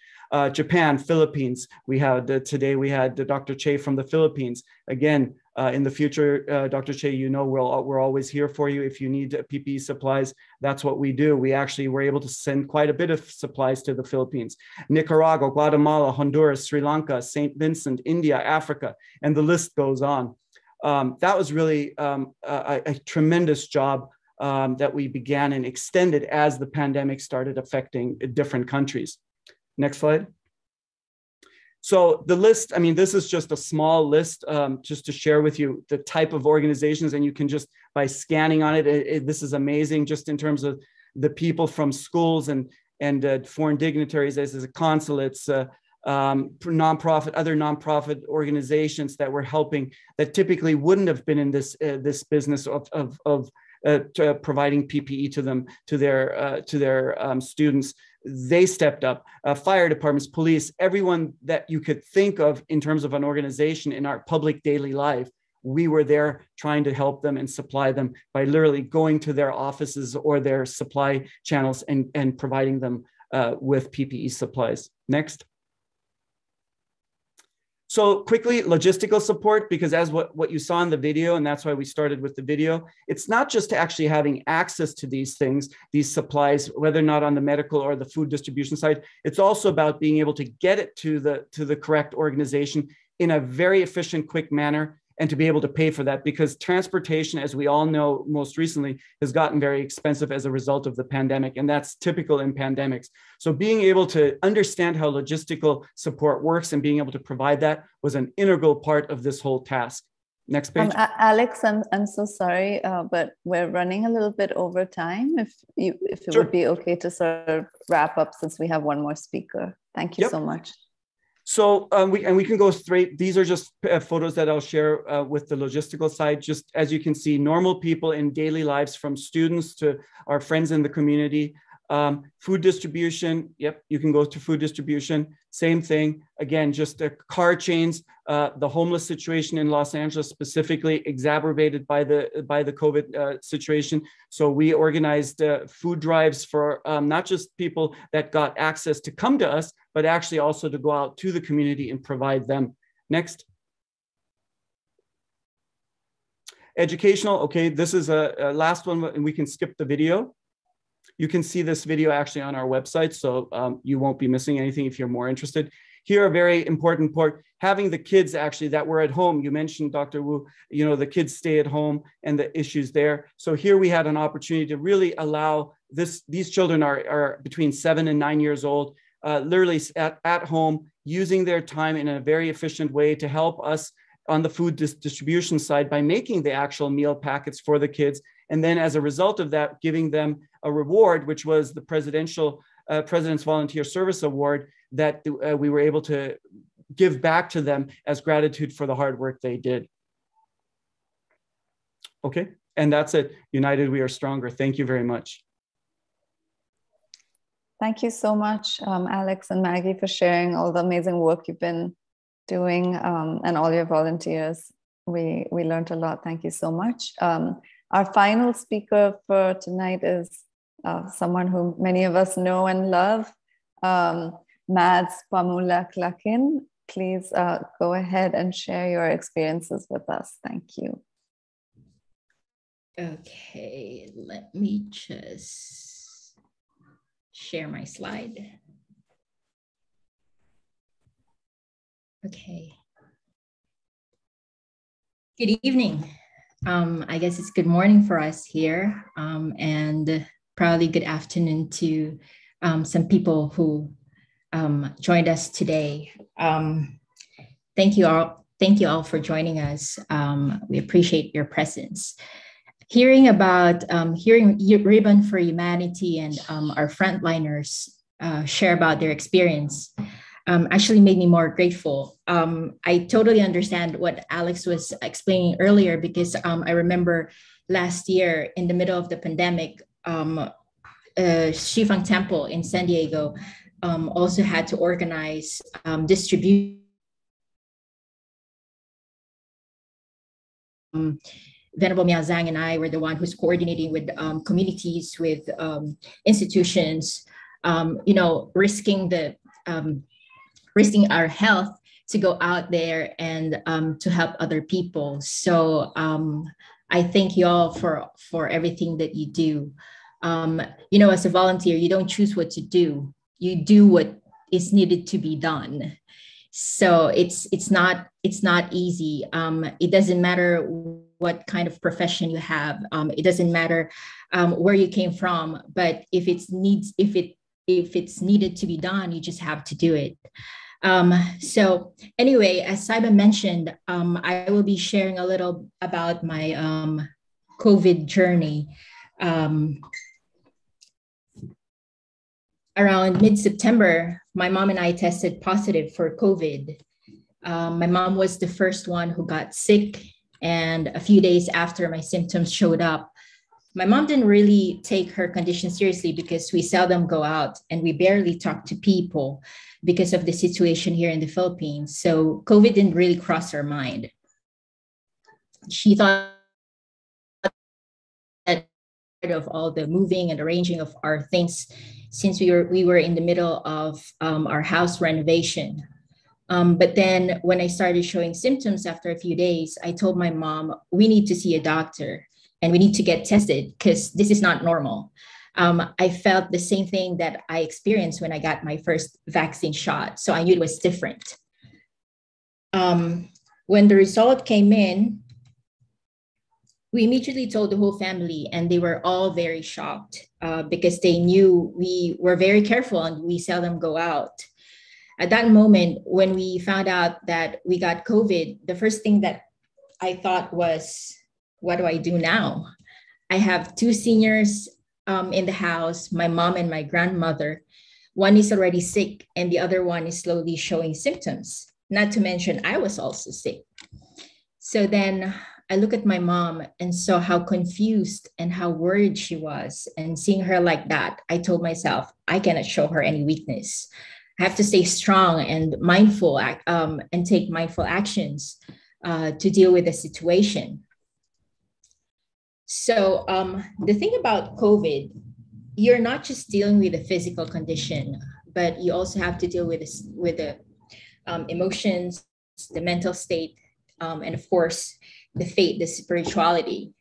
Japan, Philippines, today we had Dr. Che from the Philippines. Again, in the future, Dr. Che, we're always here for you. If you need PPE supplies, that's what we do. We actually were able to send quite a bit of supplies to the Philippines. Nicaragua, Guatemala, Honduras, Sri Lanka, St. Vincent, India, Africa, and the list goes on. That was really a tremendous job that we began and extended as the pandemic started affecting different countries. Next slide. So the list, this is just a small list just to share with you the type of organizations, and you can just, by scanning on it, this is amazing just in terms of the people from schools and foreign dignitaries, as is consulates, nonprofit, other nonprofit organizations that were helping, that typically wouldn't have been in this business of providing PPE to them, to their students. They stepped up. Fire departments, police, everyone that you could think of in terms of an organization in our public daily life we were there trying to help them and supply them by literally going to their offices or their supply channels and providing them with PPE supplies. Next. So quickly, logistical support, because as what you saw in the video, and that's why we started with the video, it's not just actually having access to these things, these supplies, whether or not on the medical or the food distribution side, it's also about being able to get it to the correct organization in a very efficient, quick manner, and to be able to pay for that, because transportation, as we all know, most recently has gotten very expensive as a result of the pandemic, and that's typical in pandemics. So being able to understand how logistical support works and being able to provide that was an integral part of this whole task. Next page. Alex, I'm so sorry, but we're running a little bit over time. If it Sure. would be okay to sort of wrap up, since we have one more speaker. Thank you so much. So we can go straight. These are just photos that I'll share with the logistical side. Just as you can see, normal people in daily lives, from students to our friends in the community. Food distribution, yep, you can go to food distribution. Same thing. Again, just car chains. The homeless situation in Los Angeles, specifically exacerbated by the COVID situation. So we organized food drives for not just people that got access to come to us, but actually also to go out to the community and provide them. Next. Educational. Okay, this is a last one, and we can skip the video. You can see this video actually on our website, so you won't be missing anything if you're more interested. Here, a very important part, having the kids actually that were at home. You mentioned, Dr. Wu, you know, the kids stay at home and the issues there. So here we had an opportunity to really allow these children are between 7 and 9 years old, literally at home, using their time in a very efficient way to help us on the food distribution side by making the actual meal packets for the kids. And then as a result of that, giving them a reward, which was the President's Volunteer Service Award that we were able to give back to them as gratitude for the hard work they did. Okay, and that's it. United, we are stronger. Thank you very much. Thank you so much, Alex and Maggie, for sharing all the amazing work you've been doing, and all your volunteers. We learned a lot. Thank you so much. Our final speaker for tonight is someone who many of us know and love, Madz Pamulaklakin. Please go ahead and share your experiences with us. Thank you. Okay, let me just share my slide. Okay. Good evening. I guess it's good morning for us here, and probably good afternoon to some people who joined us today. Thank you all for joining us. We appreciate your presence. Hearing Ribbon for Humanity and our frontliners share about their experience actually made me more grateful. I totally understand what Alex was explaining earlier, because I remember last year in the middle of the pandemic, Shifang Temple in San Diego also had to organize distribution. Venerable Mia Zhang and I were the one who's coordinating with communities, with institutions, you know, risking our health to go out there and to help other people. So I thank you all for everything that you do. You know, as a volunteer, you don't choose what to do. You do what is needed to be done. So it's not easy. It doesn't matter what kind of profession you have. It doesn't matter where you came from. But if it's needed to be done, you just have to do it. So anyway, as Simon mentioned, I will be sharing a little about my COVID journey. Around mid-September, my mom and I tested positive for COVID. My mom was the first one who got sick, and a few days after my symptoms showed up, my mom didn't really take her condition seriously because we seldom go out and we barely talk to people because of the situation here in the Philippines. So COVID didn't really cross our mind. She thought that of all the moving and arranging of our things, since we were in the middle of our house renovation. But then when I started showing symptoms after a few days, I told my mom, we need to see a doctor and we need to get tested because this is not normal. I felt the same thing that I experienced when I got my first vaccine shot. So I knew it was different. When the result came in, we immediately told the whole family, and they were all very shocked because they knew we were very careful and we seldom go out. At that moment, when we found out that we got COVID, the first thing that I thought was, what do I do now? I have two seniors in the house, my mom and my grandmother. One is already sick and the other one is slowly showing symptoms. Not to mention, I was also sick. So then I look at my mom and saw how confused and how worried she was. And seeing her like that, I told myself, I cannot show her any weakness. I have to stay strong and mindful and take mindful actions to deal with the situation. So the thing about COVID, you're not just dealing with the physical condition, but you also have to deal with the emotions, the mental state, and of course, the faith, the spirituality.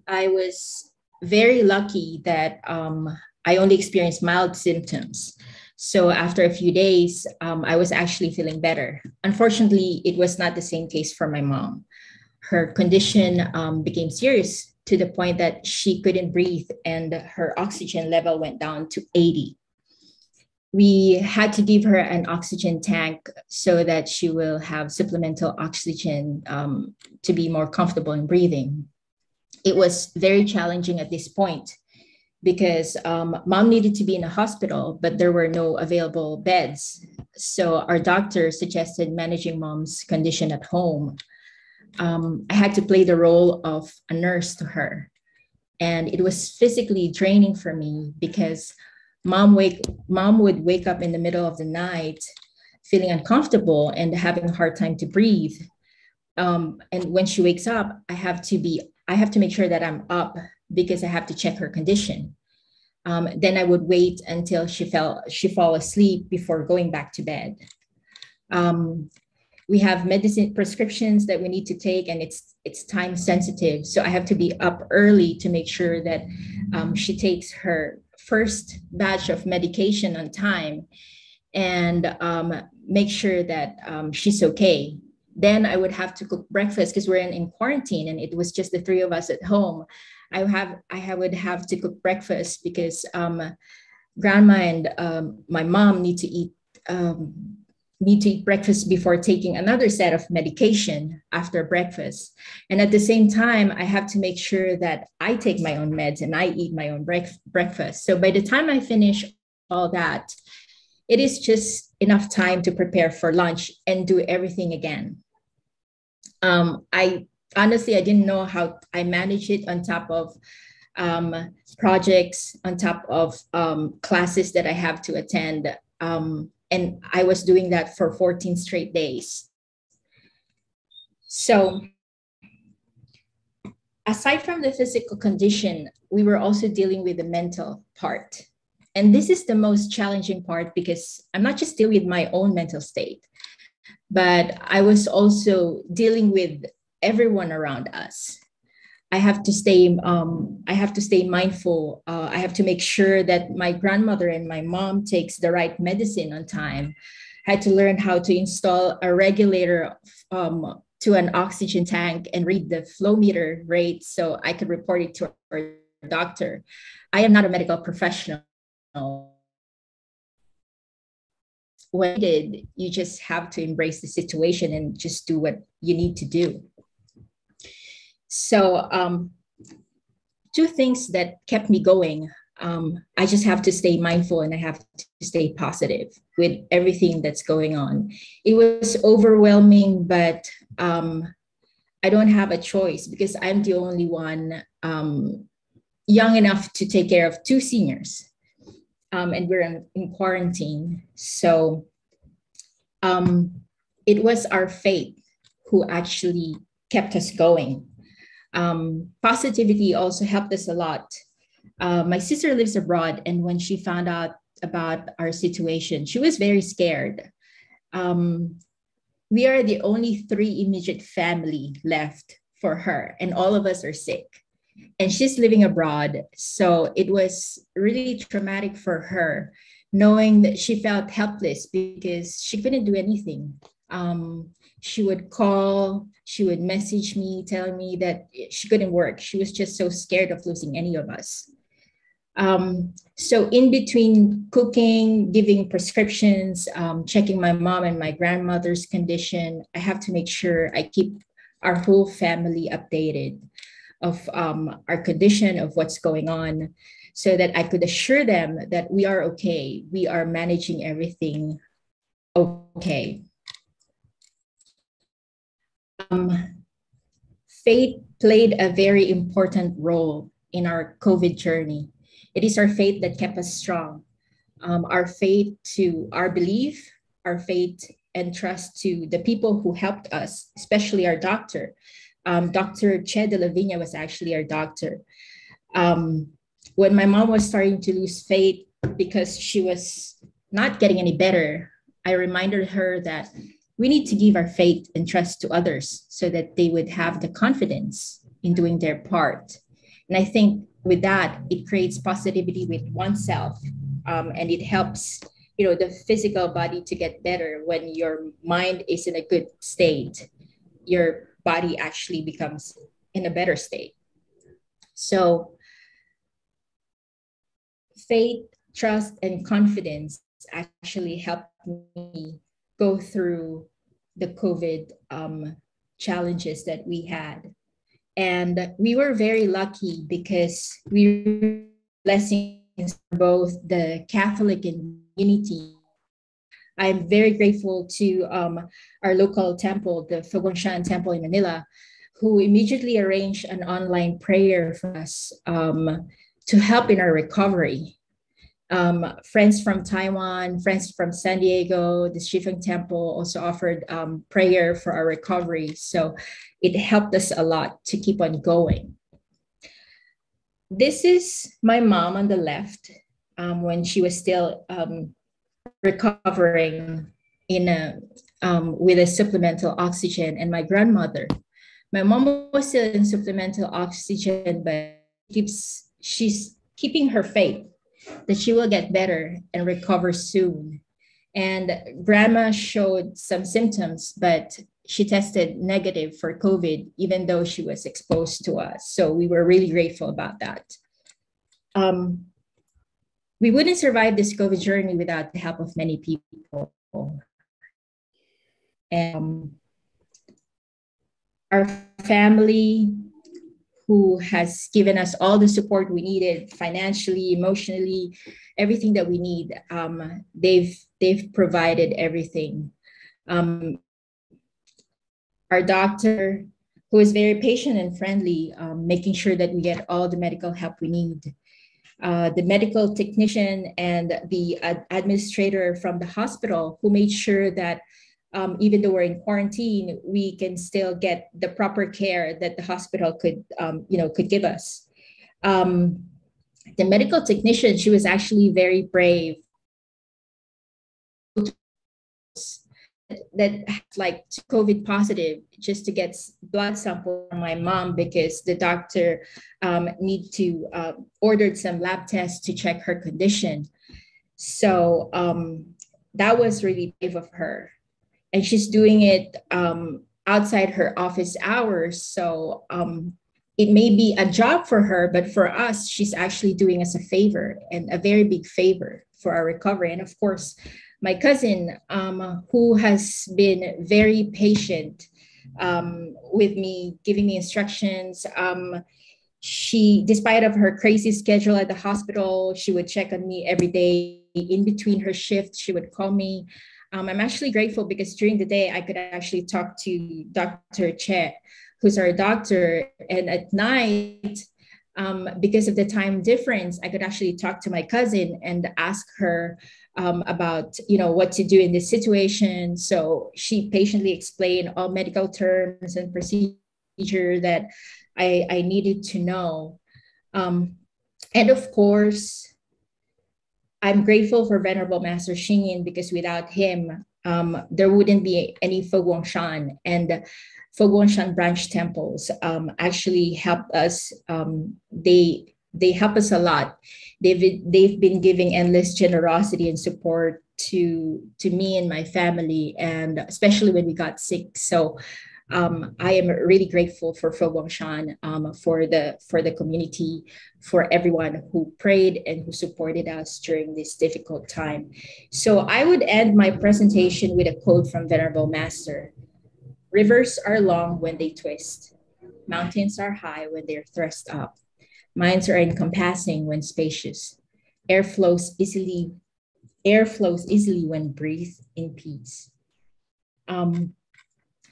I was very lucky that I only experienced mild symptoms. So after a few days, I was actually feeling better. Unfortunately, it was not the same case for my mom. Her condition became serious to the point that she couldn't breathe and her oxygen level went down to 80. We had to give her an oxygen tank so that she will have supplemental oxygen to be more comfortable in breathing. It was very challenging at this point because mom needed to be in a hospital, but there were no available beds. So our doctor suggested managing mom's condition at home. I had to play the role of a nurse to her. And it was physically draining for me because mom would wake up in the middle of the night feeling uncomfortable and having a hard time to breathe. And when she wakes up, I have to make sure that I'm up because I have to check her condition. Then I would wait until she fall asleep before going back to bed. We have medicine prescriptions that we need to take, and it's time sensitive. So I have to be up early to make sure that she takes her first batch of medication on time and make sure that she's okay. Then I would have to cook breakfast because we're in quarantine and it was just the three of us at home. I would have to cook breakfast because grandma and my mom need to eat breakfast before taking another set of medication after breakfast. And at the same time, I have to make sure that I take my own meds and I eat my own breakfast. So by the time I finish all that, it is just enough time to prepare for lunch and do everything again. I didn't know how I manage it on top of projects, on top of classes that I have to attend. And I was doing that for 14 straight days. So aside from the physical condition, we were also dealing with the mental part. And this is the most challenging part because I'm not just dealing with my own mental state, but I was also dealing with everyone around us. I have to stay mindful. I have to make sure that my grandmother and my mom takes the right medicine on time. I had to learn how to install a regulator to an oxygen tank and read the flow meter rate so I could report it to our doctor. I am not a medical professional. When you just have to embrace the situation and just do what you need to do. So two things that kept me going. I just have to stay mindful and I have to stay positive with everything that's going on. It was overwhelming, but I don't have a choice because I'm the only one young enough to take care of two seniors. And we're in quarantine. So it was our faith who actually kept us going. Positivity also helped us a lot. My sister lives abroad, and when she found out about our situation, she was very scared. We are the only 3 immediate family left for her, and all of us are sick. And she's living abroad. So it was really traumatic for her, knowing that she felt helpless because she couldn't do anything. She would call, she would message me, telling me that she couldn't work. She was just so scared of losing any of us. So in between cooking, giving prescriptions, checking my mom and my grandmother's condition, I have to make sure I keep our whole family updated of our condition, of what's going on, so that I could assure them that we are okay. We are managing everything okay. Faith played a very important role in our COVID journey. It is our faith that kept us strong. Our faith to our belief, our faith and trust to the people who helped us, especially our doctor. Dr. Dela Viña was actually our doctor. When my mom was starting to lose faith because she was not getting any better, I reminded her that we need to give our faith and trust to others so that they would have the confidence in doing their part. And I think with that, it creates positivity with oneself, and it helps, the physical body to get better. When your mind is in a good state, your body actually becomes in a better state. So faith, trust, and confidence actually helped me go through the COVID challenges that we had. And we were very lucky because we were blessings for both the Catholic and community. I'm very grateful to our local temple, the Fogongshan Temple in Manila, who immediately arranged an online prayer for us to help in our recovery. Friends from Taiwan, friends from San Diego, the Shifeng Temple also offered prayer for our recovery. So it helped us a lot to keep on going. This is my mom on the left when she was still recovering with a supplemental oxygen, and my grandmother. My mom was still in supplemental oxygen, but she's keeping her faith that she will get better and recover soon. And grandma showed some symptoms, but she tested negative for COVID, even though she was exposed to us. So we were really grateful about that. We wouldn't survive this COVID journey without the help of many people. And our family, who has given us all the support we needed, financially, emotionally, everything that we need. They've provided everything. Our doctor, who is very patient and friendly, making sure that we get all the medical help we need. The medical technician and the administrator from the hospital, who made sure that even though we're in quarantine, we can still get the proper care that the hospital could give us. The medical technician, she was actually very brave. That like COVID positive, just to get blood sample from my mom because the doctor need to ordered some lab tests to check her condition. So that was really brave of her. And she's doing it outside her office hours. So it may be a job for her, but for us, she's actually doing us a favor, and a very big favor for our recovery. And of course, my cousin, who has been very patient with me, giving me instructions. She, despite of her crazy schedule at the hospital, she would check on me every day. In between her shifts, she would call me. I'm actually grateful because during the day, I could actually talk to Dr. Che, who's our doctor. And at night, because of the time difference, I could actually talk to my cousin and ask her about what to do in this situation. So she patiently explained all medical terms and procedures procedure that I needed to know. And of course, I'm grateful for Venerable Master Xing Yin, because without him, there wouldn't be any Fogwangshan, and Fogwangshan branch temples actually help us. They help us a lot. They've been giving endless generosity and support to me and my family, and especially when we got sick. So I am really grateful for Fogwangshan, for the community, for everyone who prayed and who supported us during this difficult time. So I would end my presentation with a quote from Venerable Master. Rivers are long when they twist. Mountains are high when they're thrust up. Minds are encompassing when spacious. Air flows easily when breathed in peace.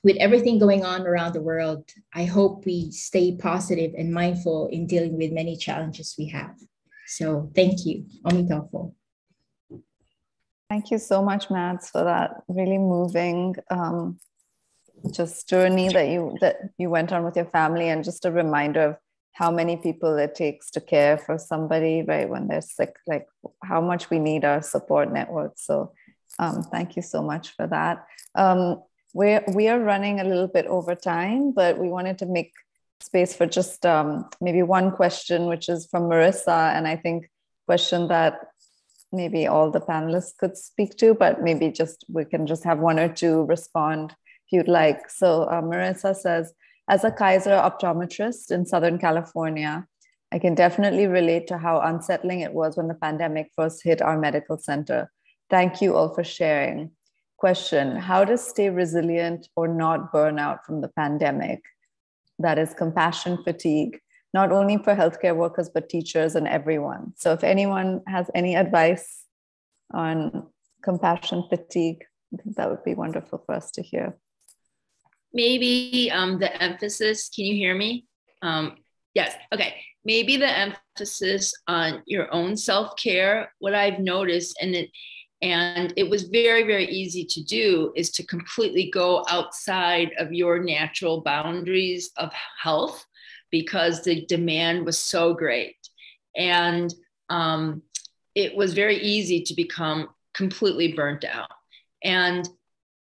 With everything going on around the world, I hope we stay positive and mindful in dealing with many challenges we have. So thank you. Omitofo. Thank you so much, Madz, for that really moving just journey that you went on with your family, and just a reminder of how many people it takes to care for somebody, right, when they're sick, like how much we need our support network. So thank you so much for that. We are running a little bit over time, but we wanted to make space for just maybe one question, which is from Marissa, and I think question that maybe all the panelists could speak to, but maybe just we can just have one or two respond if you'd like. So Marissa says, as a Kaiser optometrist in Southern California, I can definitely relate to how unsettling it was when the pandemic first hit our medical center. Thank you all for sharing. Question, how to stay resilient or not burn out from the pandemic? That is compassion fatigue, not only for healthcare workers, but teachers and everyone. So if anyone has any advice on compassion fatigue, I think that would be wonderful for us to hear. Maybe the emphasis, can you hear me? Yes, okay. Maybe the emphasis on your own self-care. What I've noticed, and it was very, very easy to do, is to completely go outside of your natural boundaries of health, because the demand was so great. And it was very easy to become completely burnt out. And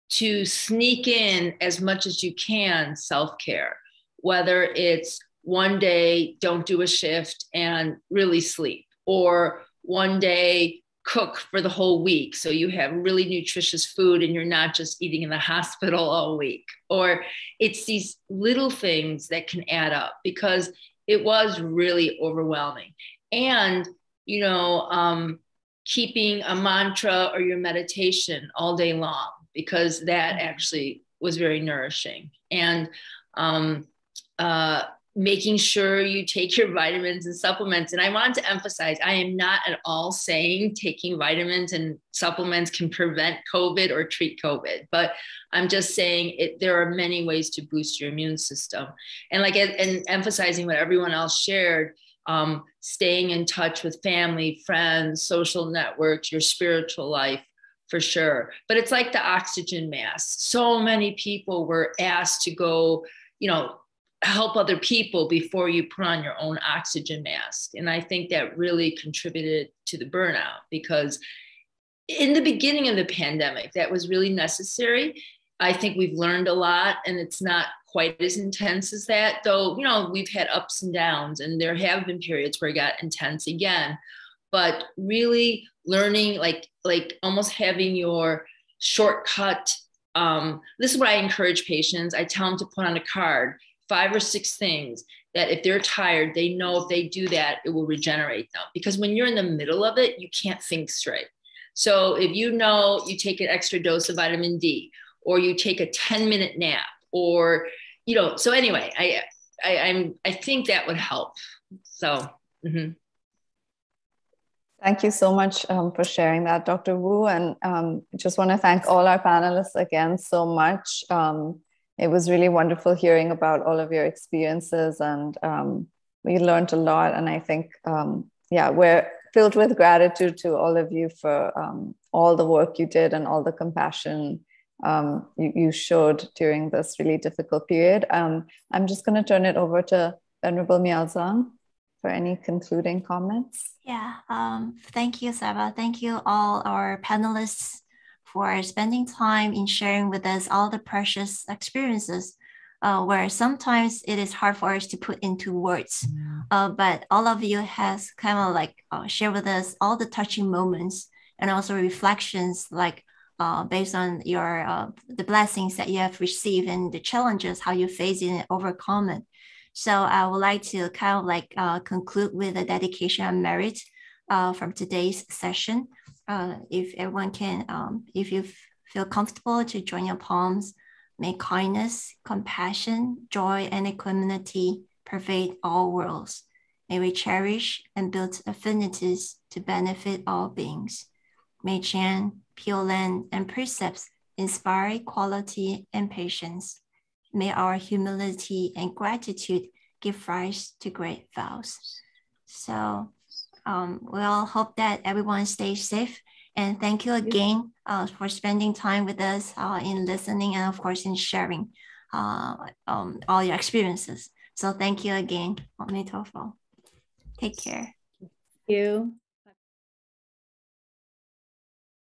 to sneak in as much as you can self-care, whether it's one day don't do a shift and really sleep, or one day cook for the whole week so you have really nutritious food and you're not just eating in the hospital all week. Or it's these little things that can add up, because it was really overwhelming. And keeping a mantra or your meditation all day long, because that actually was very nourishing. And making sure you take your vitamins and supplements. And I want to emphasize, I am not at all saying taking vitamins and supplements can prevent COVID or treat COVID, but I'm just saying there are many ways to boost your immune system. And and emphasizing what everyone else shared, staying in touch with family, friends, social networks, your spiritual life, for sure. But it's like the oxygen mask. So many people were asked to go, help other people before you put on your own oxygen mask. And I think that really contributed to the burnout, because in the beginning of the pandemic, that was really necessary. I think we've learned a lot, and it's not quite as intense as that, though, we've had ups and downs, and there have been periods where it got intense again. But really learning, like almost having your shortcut. This is what I encourage patients. I tell them to put on a card 5 or 6 things that if they're tired, they know if they do that, it will regenerate them. Because when you're in the middle of it, you can't think straight. So if you take an extra dose of vitamin D, or you take a 10-minute nap, or, so anyway, I think that would help. So, Thank you so much for sharing that, Dr. Wu. And just want to thank all our panelists again so much. It was really wonderful hearing about all of your experiences, and we learned a lot. And I think, we're filled with gratitude to all of you for all the work you did and all the compassion you showed during this really difficult period. I'm just going to turn it over to Venerable Miaozang for any concluding comments. Yeah, thank you, Saba. Thank you all our panelists for spending time in sharing with us all the precious experiences where sometimes it is hard for us to put into words. But all of you has kind of like shared with us all the touching moments and also reflections like based on your the blessings that you have received and the challenges, how you face it and overcome it. So I would like to kind of like conclude with a dedication on merit from today's session. If everyone can, if you feel comfortable to join your palms, may kindness, compassion, joy, and equanimity pervade all worlds. May we cherish and build affinities to benefit all beings. May Chan, Pure Land, and precepts inspire equality and patience. May our humility and gratitude give rise to great vows. So we all hope that everyone stays safe. And thank you again for spending time with us in listening and of course in sharing all your experiences. So thank you again. Take care. Thank you.